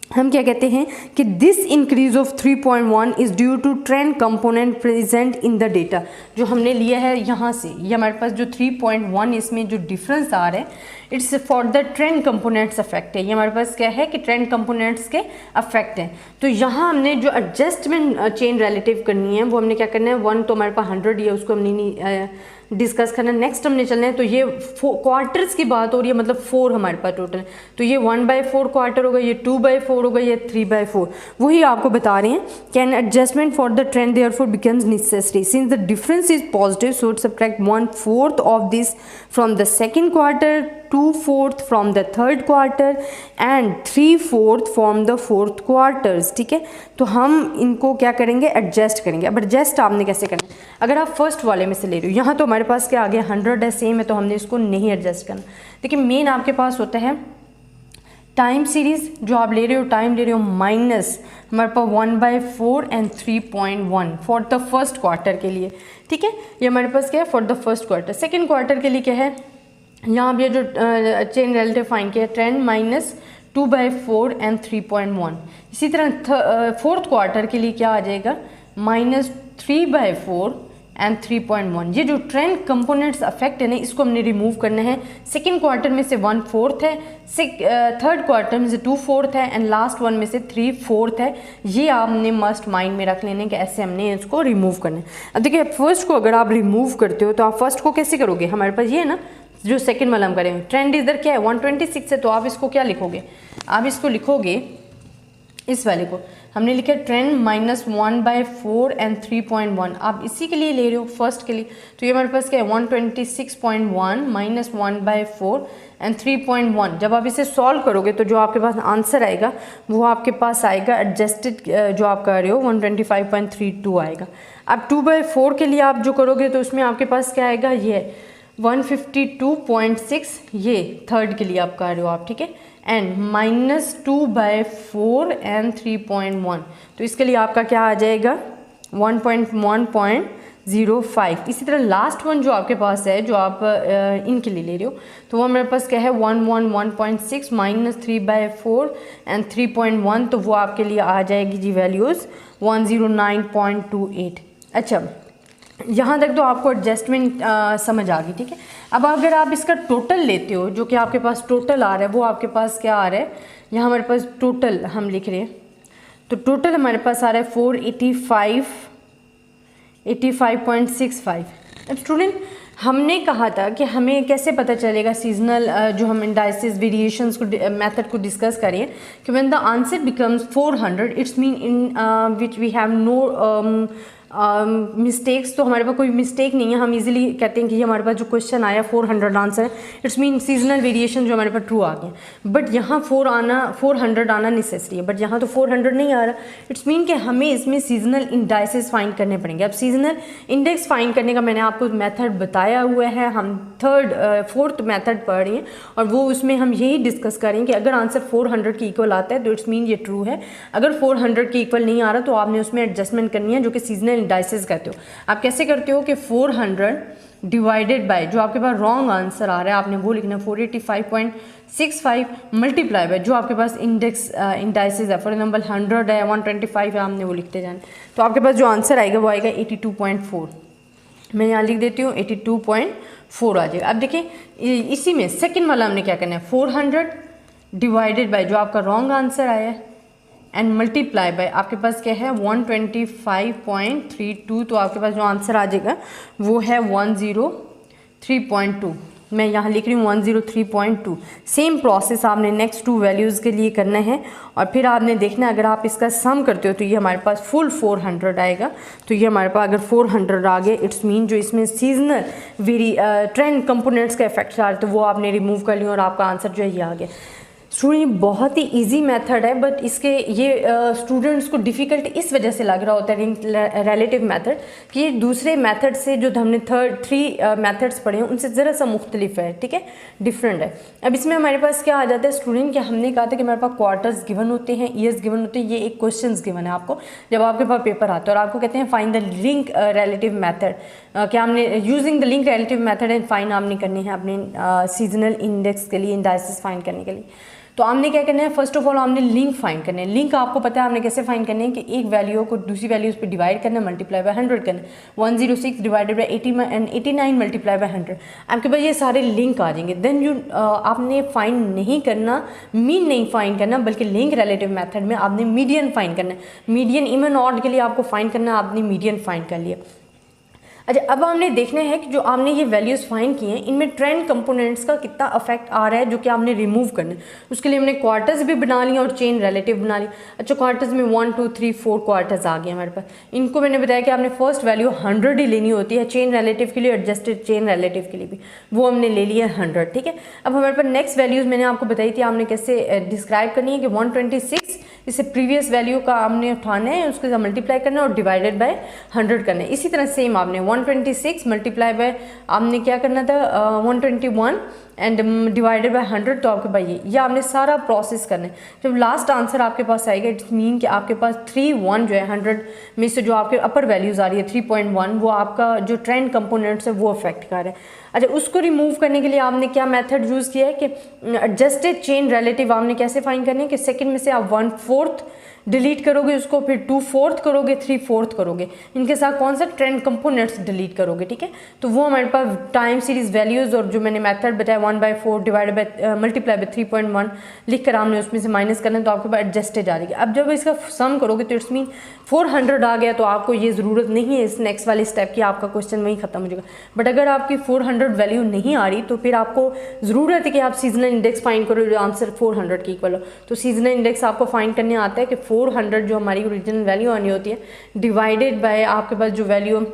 [SPEAKER 1] हम क्या कहते हैं कि this increase of 3.1 is due to trend component present in the data. जो हमने लिया है यहाँ से, ये हमारे पास जो 3.1 इसमें जो डिफरेंस आ रहा है it's for the trend components affect है। ये हमारे पास क्या है कि ट्रेंड कंपोनेंट्स के अफेक्ट हैं। तो यहाँ हमने जो एडजस्टमेंट चेन रिलेटिव करनी है वो हमने क्या करना है, 1 तो हमारे पास 100 ही है, उसको हमने नहीं डिस्कस करना। नेक्स्ट हमने चलना है, तो ये क्वार्टर्स की बात हो रही है, मतलब 4 हमारे पास टोटल, तो ये 1/4 क्वार्टर होगा, ये 2/4 होगा, ये 3/4। वही आपको बता रहे हैं can adjustment for the trend therefore becomes necessary since the difference is positive, so subtract 1/4 of this from the second quarter, 2/4 from the third quarter and 3/4 from the fourth quarters, ठीक है। तो हम इनको क्या करेंगे, एडजस्ट करेंगे। अब adjust आपने कैसे करना है, अगर आप फर्स्ट वाले में से ले रहे हो, यहाँ तो हमारे पास क्या आ गया 100 है, सेम है, तो हमने इसको नहीं एडजस्ट करना। देखिए मेन आपके पास होता है टाइम सीरीज़, जो आप ले रहे हो टाइम ले रहे हो माइनस हमारे पास 1/4 and 3.1 for the first quarter के लिए, ठीक है। ये हमारे पास क्या है for the first quarter. Second quarter के लिए क्या है, यहाँ पे जो चेन रिलेटिव फाइन किया ट्रेंड माइनस 2/4 एंड 3.1। इसी तरह फोर्थ क्वार्टर के लिए क्या आ जाएगा, माइनस 3/4 एंड 3.1। ये जो ट्रेंड कंपोनेंट्स अफेक्ट है ना, इसको हमने रिमूव करना है। सेकेंड क्वार्टर में से 1/4 है, थर्ड क्वार्टर में से 2/4 है एंड लास्ट वन में से 3/4 है। ये आपने मस्ट माइंड में रख लेने कि ऐसे हमने इसको रिमूव करना है। अब देखिए फर्स्ट को अगर आप रिमूव करते हो तो आप फर्स्ट को कैसे करोगे, हमारे पास ये है ना जो सेकेंड वाला हम करेंगे, ट्रेंड इधर क्या है 126 है, तो आप इसको क्या लिखोगे, आप इसको लिखोगे इस वाले को हमने लिखा ट्रेंड माइनस 1/4 एंड 3.1। आप इसी के लिए ले रहे हो फर्स्ट के लिए, तो ये हमारे पास क्या है 126.1 माइनस 1/4 एंड 3.1। जब आप इसे सॉल्व करोगे तो जो आपके पास आंसर आएगा वो आपके पास आएगा एडजस्टेड, जो आप कर रहे हो 125.32 आएगा। अब 2/4 के लिए आप जो करोगे तो उसमें आपके पास क्या आएगा, ये 152.6, ये थर्ड के लिए आप कर रहे हो आप, ठीक है, एंड माइनस 2/4 एंड 3.1, तो इसके लिए आपका क्या आ जाएगा 1.1.05। इसी तरह लास्ट वन जो आपके पास है, जो आप इनके लिए ले रहे हो, तो वो मेरे पास क्या है 111.6 माइनस 3/4 एंड 3.1, तो वो आपके लिए आ जाएगी जी वैल्यूज़ 109.28। अच्छा यहाँ तक तो आपको एडजस्टमेंट समझ आ गई, ठीक है। अब अगर आप इसका टोटल लेते हो, जो कि आपके पास टोटल आ रहा है, वो आपके पास क्या आ रहा है, यहाँ हमारे पास टोटल हम लिख रहे हैं, तो टोटल हमारे पास आ रहा है 485.65। अब स्टूडेंट हमने कहा था कि हमें कैसे पता चलेगा सीजनल, जो हम इंडाइसिस वेरिएशंस को मेथड को डिस्कस करें, कि when the answer becomes 400 it's mean in which we have no mistakes तो हमारे पास कोई मिस्टेक नहीं है, हम इजीली कहते हैं कि ये हमारे पास जो क्वेश्चन आया 400 आंसर है, इट्स मीन सीजनल वेरिएशन जो हमारे पास ट्रू आ गया। बट यहाँ 400 आना नेसेसरी है, बट यहाँ तो 400 नहीं आ रहा, इट्स मीन कि हमें इसमें सीजनल इंडाइसेस फाइंड करने पड़ेंगे। अब सीजनल इंडेक्स फाइंड करने का मैंने आपको मेथड बताया हुआ है, हम फोर्थ मेथड पढ़ रहे हैं और वो उसमें हम यही डिस्कस करें कि अगर आंसर 400 के इक्वल आता है तो इट्स मीन ये ट्रू है, अगर 400 के इक्वल नहीं आ रहा तो आपने उसमें एडजस्टमेंट करनी है, जो कि सीजनल इंडाइसेस कहते हो। आप कैसे करते हो कि 400 डिवाइडेड बाय जो आपके पास रॉन्ग आंसर आ रहा है आपने वो लिखना 485.65 मल्टीप्लाई बाय जो आपके पास इंडाइसेस है, फॉर एग्जाम्पल 100 है, 125 है, आपने वो लिखते जाना। तो आपके पास जो आंसर आएगा वो आएगा 82.4। मैं यहाँ लिख देती हूँ 82.4 आ जाएगा। अब देखिए इसी में सेकंड वाला हमने क्या करना है, 400 डिवाइडेड बाय जो आपका रॉन्ग आंसर आया है एंड मल्टीप्लाई बाय आपके पास क्या है 125.32, तो आपके पास जो आंसर आ जाएगा वो है 103.2। मैं यहाँ लिख रही हूँ 103.2। सेम प्रोसेस आपने नेक्स्ट 2 वैल्यूज़ के लिए करना है और फिर आपने देखना है अगर आप इसका सम करते हो तो ये हमारे पास फुल 400 आएगा। तो ये हमारे पास अगर 400 आ गए इट्स मीन जो इसमें सीजनल ट्रेंड कंपोनेंट्स का इफेक्ट आ रहा है तो वो आपने रिमूव कर लिया और आपका आंसर जो है ये आ गया। स्टूडेंट बहुत ही इजी मेथड है, बट इसके ये स्टूडेंट्स को डिफ़िकल्ट इस वजह से लग रहा होता है रिलेटिव मेथड कि ये दूसरे मेथड से जो हमने 3 मेथड्स पढ़े हैं उनसे ज़रा सा मुख्तलिफ है, ठीक है, डिफरेंट है। अब इसमें हमारे पास क्या आ जाता है स्टूडेंट कि हमने कहा था कि हमारे पास क्वार्टर्स गिवन होते हैं, ईयर्स गिवन होते हैं, ये एक क्वेश्चन गिवन है आपको जब आपके पास पेपर आता है और आपको कहते हैं find the link relative method, क्या हमने using the link relative method and find आपने करने हैं अपने सीजनल इंडेक्स के लिए, इंडाइसेस फाइंड करने के लिए। तो हमने क्या करना है, फर्स्ट ऑफ ऑल हमने लिंक फाइंड करना है। लिंक आपको पता है हमने कैसे फाइंड करने है कि एक वैल्यू को दूसरी वैल्यूज पे डिवाइड करना है, मल्टीप्लाई बाय 100 करना है। 106 डिवाइडेड बाय 89 मल्टीप्लाई बाय 100, आपके पास ये सारे लिंक आ जाएंगे। देन यू आपने फाइंड नहीं करना, मीन नहीं फाइंड करना, बल्कि लिंक रिलेटिव मेथड में आपने मीडियन फाइंड करना है। मीडियन इवन ऑड के लिए आपको फाइंड करना है, आपने मीडियन फाइंड कर लिया। अच्छा, अब हमने देखना है कि जो आपने ये वैल्यूज़ फाइंड की हैं इनमें ट्रेंड कंपोनेंट्स का कितना अफेक्ट आ रहा है जो कि आपने रिमूव करना है। उसके लिए हमने क्वार्टर्स भी बना लिया और चेन रिलेटिव बना लिया। अच्छा, क्वार्टर्स में 1 2 3 4 क्वार्टर्स आ गए हमारे पास। इनको मैंने बताया कि आपने फर्स्ट वैल्यू 100 ही लेनी होती है चेन रिलेटिव के लिए, एडजस्टेड चेन रिलेटिव के लिए भी, वो हमने ले लिया 100, ठीक है। अब हमारे पास नेक्स्ट वैल्यूज़ मैंने आपको बताई थी आपने कैसे डिस्क्राइब करनी है कि 126 इसे प्रीवियस वैल्यू का हमने उठाना है, उसके साथ मल्टीप्लाई करना है और डिवाइडेड बाय 100 करना है। इसी तरह सेम आपने 126 मल्टीप्लाई बाय आपने क्या करना था 121 एंड डिवाइडेड बाय 100, तो आपके पास ये आपने सारा प्रोसेस करना है। जब लास्ट आंसर आपके पास आएगा इट्स मीन कि आपके पास 3.1 जो है 100 में से जो आपके अपर वैल्यूज़ आ रही है 3.1 वो आपका जो ट्रेंड कंपोनेंट्स है वो अफेक्ट कर रहा है। अच्छा, उसको रिमूव करने के लिए आपने क्या मेथड यूज़ किया है कि एडजस्टेड चेन रिलेटिव आपने कैसे फाइंड करनी है कि सेकंड में से आप 1/4 डिलीट करोगे उसको, फिर 2/4 करोगे, 3/4 करोगे, इनके साथ कौन सा ट्रेंड कंपोनेंट्स डिलीट करोगे, ठीक है। तो वो हमारे पास टाइम सीरीज वैल्यूज़ और जो मैंने मेथड बताया 1/4 डिवाइडेड बाय मल्टीप्लाई बाय 3.1 लिख कर आपने उसमें से माइनस करना है तो आपके पास एडजस्टेड आ जाएगी। अब जब इसका सम करोगे तो इट्स मीन 400 आ गया, तो आपको ये ज़रूरत नहीं है इस नेक्स्ट वाले स्टेप की, आपका क्वेश्चन वहीं खत्म हो जाएगा। बट अगर आपकी 400 वैल्यू नहीं आ रही तो फिर आपको ज़रूरत है कि आप सीजनल इंडेक्स फाइंड करो जो आंसर 400 के इक्वल हो। तो सीजनल इंडेक्स आपको फाइंड करने आता है कि 400 जो हमारी ओरिजिनल वैल्यू आनी होती है डिवाइडेड बाय आपके पास जो वैल्यू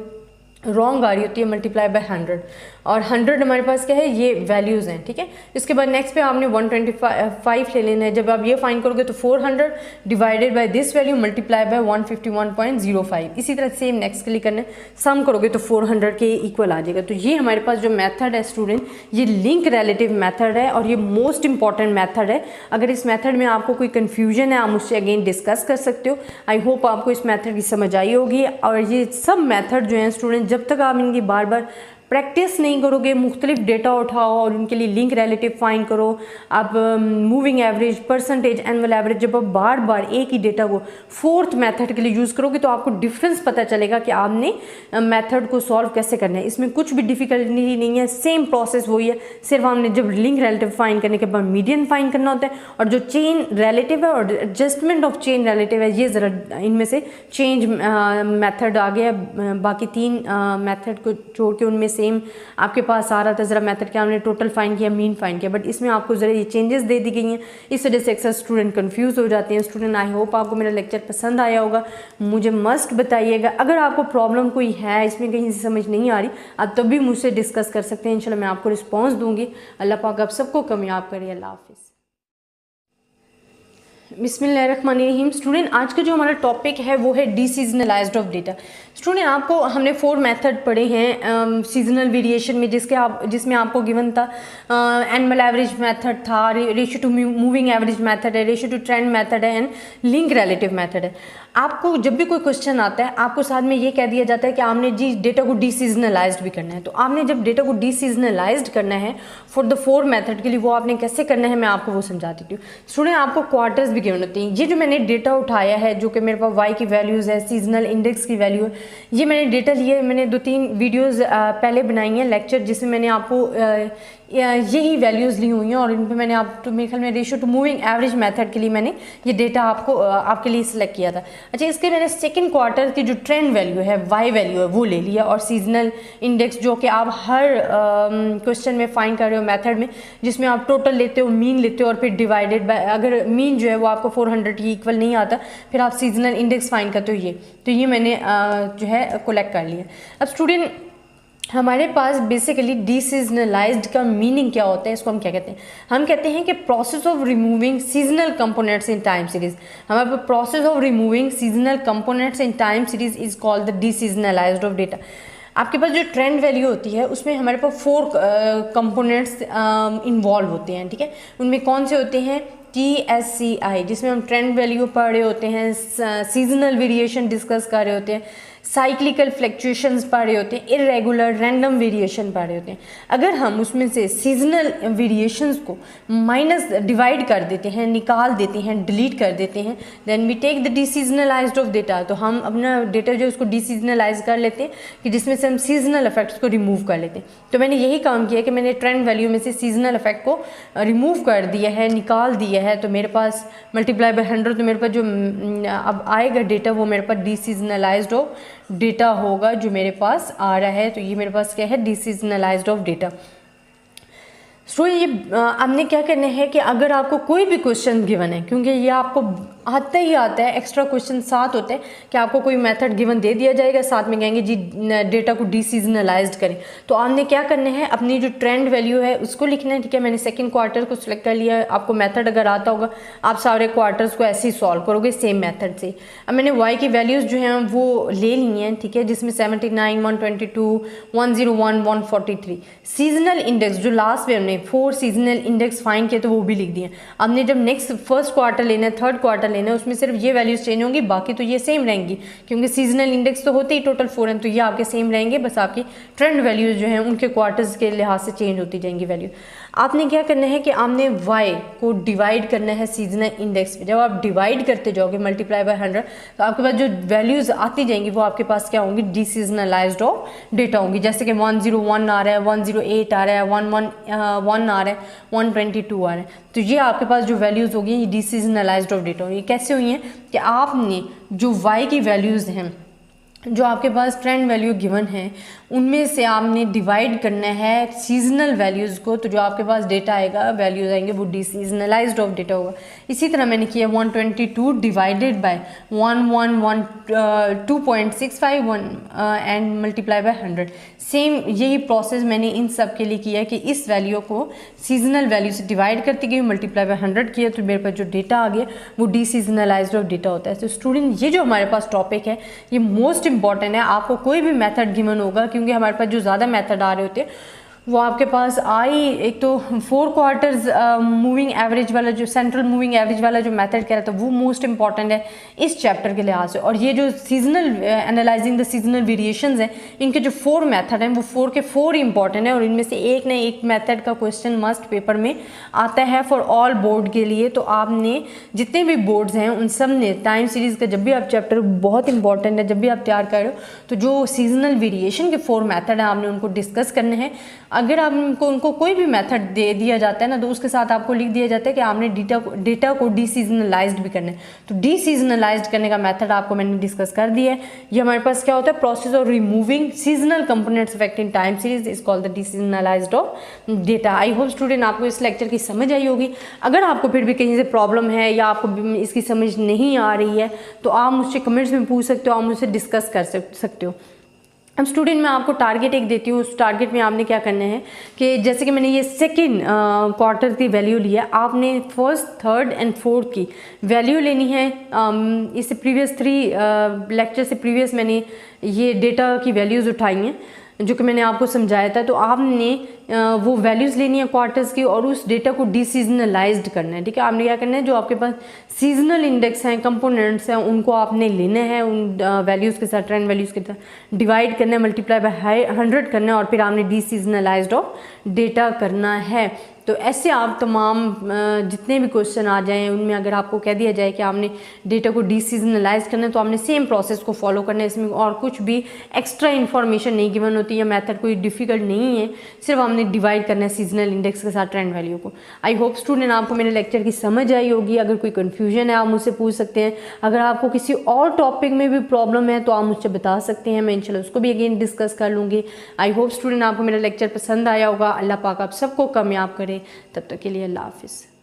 [SPEAKER 1] रॉन्ग आ रही होती है मल्टीप्लाई बाय 100, और 100 हमारे पास क्या है ये वैल्यूज़ हैं, ठीक है। इसके बाद नेक्स्ट पे आपने 125 ले लेना है। जब आप ये फाइंड करोगे तो 400 divided by this value multiply by 151.05, इसी तरह सेम नेक्स्ट के लिए करना है, सम करोगे तो 400 के इक्वल आ जाएगा। तो ये हमारे पास जो मेथड है स्टूडेंट ये लिंक रिलेटिव मेथड है और ये मोस्ट इंपॉर्टेंट मेथड है। अगर इस मेथड में आपको कोई कन्फ्यूजन है आप मुझसे अगेन डिस्कस कर सकते हो। आई होप आपको इस मेथड की समझ आई होगी। और ये सब मेथड जो हैं स्टूडेंट जब तक आप इनकी बार बार प्रैक्टिस नहीं करोगे, मुख्तलिफ डेटा उठाओ और उनके लिए लिंक रिलेटिव फाइंड करो, आप moving average, percentage, annual average, जब आप बार बार एक ही डेटा को फोर्थ मेथड के लिए यूज़ करोगे तो आपको डिफरेंस पता चलेगा कि आपने मेथड को सॉल्व कैसे करना है। इसमें कुछ भी डिफिकल्टी नहीं है, सेम प्रोसेस वही है, सिर्फ हमने जब लिंक रिलेटिव फाइंड करने के बाद मीडियन फाइंड करना होता है और जो चेन रिलेटिव है और एडजस्टमेंट ऑफ चेन रिलेटिव है ये ज़रा इनमें से चेंज मेथड आ गया। बाकी 3 मेथड को छोड़ के उनमें सेम आपके पास आ रहा था ज़रा मेथड के, आपने टोटल फाइंड किया, मीन फाइंड किया, बट इसमें आपको ज़रा ये चेंजेस दे दी गई हैं, इस वजह से अक्सर स्टूडेंट कंफ्यूज हो जाते हैं। स्टूडेंट आई होप आपको मेरा लेक्चर पसंद आया होगा, मुझे मस्ट बताइएगा। अगर आपको प्रॉब्लम कोई है, इसमें कहीं से समझ नहीं आ रही, आप तब भी मुझसे डिस्कस कर सकते हैं, इंशाल्लाह मैं आपको रिस्पॉन्स दूंगी। अल्लाह पाक आप सबको कामयाब करे। अल्लाह हाफिज़। बिस्मिल्लाहिर्रहमानिर्रहीम। स्टूडेंट आज का जो हमारा टॉपिक है वो है डीसीजनलाइज्ड ऑफ डेटा। स्टूडेंट आपको हमने 4 मेथड पढ़े हैं सीजनल वेरिएशन में, जिसमें आपको गिवन था एनुअल एवरेज मेथड था, ratio to moving average method है, रेशियो टू ट्रेंड मेथड है एंड लिंक रिलेटिव मेथड है। आपको जब भी कोई क्वेश्चन आता है आपको साथ में ये कह दिया जाता है कि आपने जी डेटा को डीसीजनलाइज्ड भी करना है। तो आपने जब डेटा को डीसीजनलाइज्ड करना है फॉर द 4 मेथड के लिए, वो आपने कैसे करना है मैं आपको वो समझा देती हूँ। स्टूडेंट आपको क्वार्टर्स भी गिवन होती हैं। ये जो मैंने डेटा उठाया है, जो कि मेरे पास वाई की वैल्यूज़ है, सीजनल इंडेक्स की वैल्यू है, ये मैंने डेटा लिया है। मैंने 2-3 वीडियोज़ पहले बनाई हैं लेक्चर, जिसमें मैंने आपको यही वैल्यूज़ ली हुई हैं और इन पर मैंने आप तो मेरे ख्याल में ratio to moving average method के लिए मैंने ये डेटा आपके लिए सिलेक्ट किया था। अच्छा, इसके मैंने सेकंड क्वार्टर की जो ट्रेंड वैल्यू है, वाई वैल्यू है, वो ले लिया, और सीजनल इंडेक्स जो कि आप हर क्वेश्चन में फाइंड कर रहे हो मेथड में, जिसमें आप टोटल लेते हो, मीन लेते हो और फिर डिवाइडेड बाय, अगर मीन जो है वो आपको 400 की इक्वल नहीं आता, फिर आप सीजनल इंडेक्स फाइंड करते हो। ये मैंने जो है कलेक्ट कर लिया। अब स्टूडेंट हमारे पास बेसिकली डीसीजनलाइज्ड का मीनिंग क्या होता है, इसको हम क्या कहते हैं? हम कहते हैं कि process of removing seasonal components in time series. हमारे पास process of removing seasonal components in time series is called the deseasonalized of data. आपके पास जो ट्रेंड वैल्यू होती है उसमें हमारे पास 4 कंपोनेंट्स इन्वॉल्व होते हैं, ठीक है। उनमें कौन से होते हैं? TSCI, जिसमें हम ट्रेंड वैल्यू पढ़ रहे होते हैं, सीजनल वेरिएशन डिस्कस कर रहे होते हैं, साइक्लिकल फ्लक्चुएशंस पढ़ रहे होते हैं, इरेगुलर रैंडम वेरिएशन पढ़ रहे होते हैं। अगर हम उसमें से सीजनल वेरिएशंस को माइनस डिवाइड कर देते हैं, निकाल देते हैं, डिलीट कर देते हैं, then we take the deseasonalized of data. तो हम अपना डेटा जो उसको डीसीजनलाइज कर लेते हैं कि जिसमें से हम सीजनल इफेक्ट्स को रिमूव कर लेते हैं। तो मैंने यही काम किया कि मैंने ट्रेंड वैल्यू में से सीजनल इफेक्ट को रिमूव कर दिया है, निकाल दिया है। तो मेरे पास मल्टीप्लाई बाय 100, तो मेरे पास जो अब आएगा डेटा वो मेरे पास डीसीजनलाइज्ड ऑफ डेटा होगा जो मेरे पास आ रहा है। तो ये मेरे पास क्या है? डीसीजनलाइज्ड ऑफ डेटा। सो ये आपने क्या करना है कि अगर आपको कोई भी क्वेश्चन गिवन है, क्योंकि ये आपको आता ही आता है, एक्स्ट्रा क्वेश्चन साथ होते हैं कि आपको कोई मेथड गिवन दे दिया जाएगा, साथ में कहेंगे जी डेटा को डीसीजनलाइज्ड करें। तो आपने क्या करना है? अपनी जो ट्रेंड वैल्यू है उसको लिखना है, ठीक है। मैंने सेकंड क्वार्टर को सिलेक्ट कर लिया है। आपको मेथड अगर आता होगा आप सारे क्वार्टर्स को ऐसे ही सॉल्व करोगे सेम मेथड से। अब मैंने वाई की वैल्यूज़ जो हैं वो ले ली हैं, ठीक है, जिसमें 79, 122, 101, 143। सीजनल इंडेक्स जो लास्ट में हमने 4 सीजनल इंडेक्स फाइंड किए तो वो भी लिख दिए। आपने जब नेक्स्ट फर्स्ट क्वार्टर लेना है, थर्ड क्वार्टर लेना है, उसमें सिर्फ ये वैल्यूज चेंज होंगी, बाकी तो ये सेम रहेंगी, क्योंकि सीजनल इंडेक्स तो होते ही टोटल 4 हैं, तो ये आपके सेम रहेंगे। बस आपकी ट्रेंड वैल्यूज जो हैं उनके क्वार्टर्स के लिहाज से चेंज होती जाएंगी वैल्यू। आपने क्या करना है कि आपने वाई को डिवाइड करना है सीजनल इंडेक्स पे। जब आप डिवाइड करते जाओगे मल्टीप्लाई बाय 100, तो आपके पास जो वैल्यूज आती जाएंगी वो आपके पास क्या होंगी? डीसीजनलाइज्ड ऑफ डेटा होंगी। जैसे कि 101 आ रहा है, 108 आ रहा है, 111 आ रहा है, 122 आ रहा है। तो ये आपके पास जो वैल्यूज़ होगी ये डीसीजनलाइज्ड ऑफ डेटा होगी। कैसे हुई हैं कि आपने जो वाई की वैल्यूज़ हैं, जो आपके पास ट्रेंड वैल्यू गिवन है, उनमें से आपने डिवाइड करना है सीजनल वैल्यूज़ को। तो जो आपके पास डेटा आएगा, वैल्यूज़ आएंगे, वो डीसीजनलाइज्ड ऑफ डेटा होगा। इसी तरह मैंने किया 122 divided by 2.651 and multiply by 100। Same यही प्रोसेस मैंने इन सब के लिए किया कि इस वैल्यू को सीजनल वैल्यू से डिवाइड करती गई, मल्टीप्लाई बाय 100 किया, तो मेरे पास जो डेटा आ गया वो डीसीजनलाइज्ड ऑफ डेटा होता है। तो स्टूडेंट ये जो हमारे पास टॉपिक है ये मोस्ट इंपॉर्टेंट है। आपको कोई भी मेथड गिवन होगा, क्योंकि हमारे पास जो ज़्यादा मेथड आ रहे होते हैं वो आपके पास एक तो 4 क्वार्टर्स मूविंग एवरेज वाला, जो सेंट्रल मूविंग एवरेज वाला जो मेथड कह रहा था वो मोस्ट इंपॉर्टेंट है इस चैप्टर के लिहाज से। और ये जो seasonal analysing the seasonal variations हैं, इनके जो 4 मेथड हैं वो 4 के 4 इंपॉर्टेंट है, और इनमें से एक ना एक मेथड का क्वेश्चन मस्ट पेपर में आता है फॉर ऑल बोर्ड के लिए। तो आपने जितने भी बोर्ड्स हैं उन सब ने टाइम सीरीज़ का जब भी आप चैप्टर, बहुत इंपॉर्टेंट है, जब भी आप तैयार कर रहे हो तो जो सीजनल वेरिएशन के 4 मेथड हैं आपने उनको डिस्कस करने हैं। अगर आपको उनको कोई भी मेथड दे दिया जाता है ना, तो उसके साथ आपको लिख दिया जाता है कि आपने डेटा को डीसीजनलाइज्ड भी करना है। तो डीसीजनलाइज्ड करने का मेथड आपको मैंने डिस्कस कर दिया है। ये हमारे पास क्या होता है, process of removing seasonal components affecting time series is called the deseasonalized of data. I hope student आपको इस लेक्चर की समझ आई होगी। अगर आपको फिर भी कहीं से प्रॉब्लम है या आपको इसकी समझ नहीं आ रही है तो आप मुझसे कमेंट्स में पूछ सकते हो, आप मुझसे डिस्कस कर सकते हो। अब स्टूडेंट मैं आपको टारगेट एक देती हूँ, उस टारगेट में आपने क्या करना है कि जैसे कि मैंने ये सेकेंड क्वार्टर की वैल्यू लिया, आपने फर्स्ट, थर्ड एंड फोर्थ की वैल्यू लेनी है। इससे प्रीवियस 3 लेक्चर से प्रीवियस मैंने ये डेटा की वैल्यूज़ उठाई हैं जो कि मैंने आपको समझाया था। तो आपने वो वैल्यूज़ लेनी है क्वार्टर्स की और उस डेटा को डीसीजनलाइज्ड करना है। ठीक है, आपने क्या करना है, जो आपके पास सीजनल इंडेक्स हैं, कंपोनेंट्स हैं, उनको आपने लेना है, उन वैल्यूज़ के साथ, ट्रेंड वैल्यूज़ के साथ डिवाइड करना है, मल्टीप्लाई बाय 100 करना है और फिर आपने डीसीजनलाइज्ड ऑफ डेटा करना है। तो ऐसे आप तमाम जितने भी क्वेश्चन आ जाएं उनमें अगर आपको कह दिया जाए कि आपने डेटा को डीसीजनलाइज करना है तो आपने सेम प्रोसेस को फॉलो करना है। इसमें और कुछ भी एक्स्ट्रा इन्फॉर्मेशन नहीं गिवन होती है, मेथड कोई डिफिकल्ट नहीं है, सिर्फ हमने डिवाइड करना है सीजनल इंडेक्स के साथ ट्रेंड वैल्यू को। आई होप स्टूडेंट आपको मेरे लेक्चर की समझ आई होगी। अगर कोई कन्फ्यूजन है आप मुझसे पूछ सकते हैं। अगर आपको किसी और टॉपिक में भी प्रॉब्लम है तो आप मुझसे बता सकते हैं, मैं इंशाल्लाह उसको भी अगेन डिस्कस कर लूँगी। आई होप स्टूडेंट आपको मेरा लेक्चर पसंद आया होगा। अल्लाह पाक आप सबको कामयाब करे। तब तक के लिए अल्लाह हाफिज़।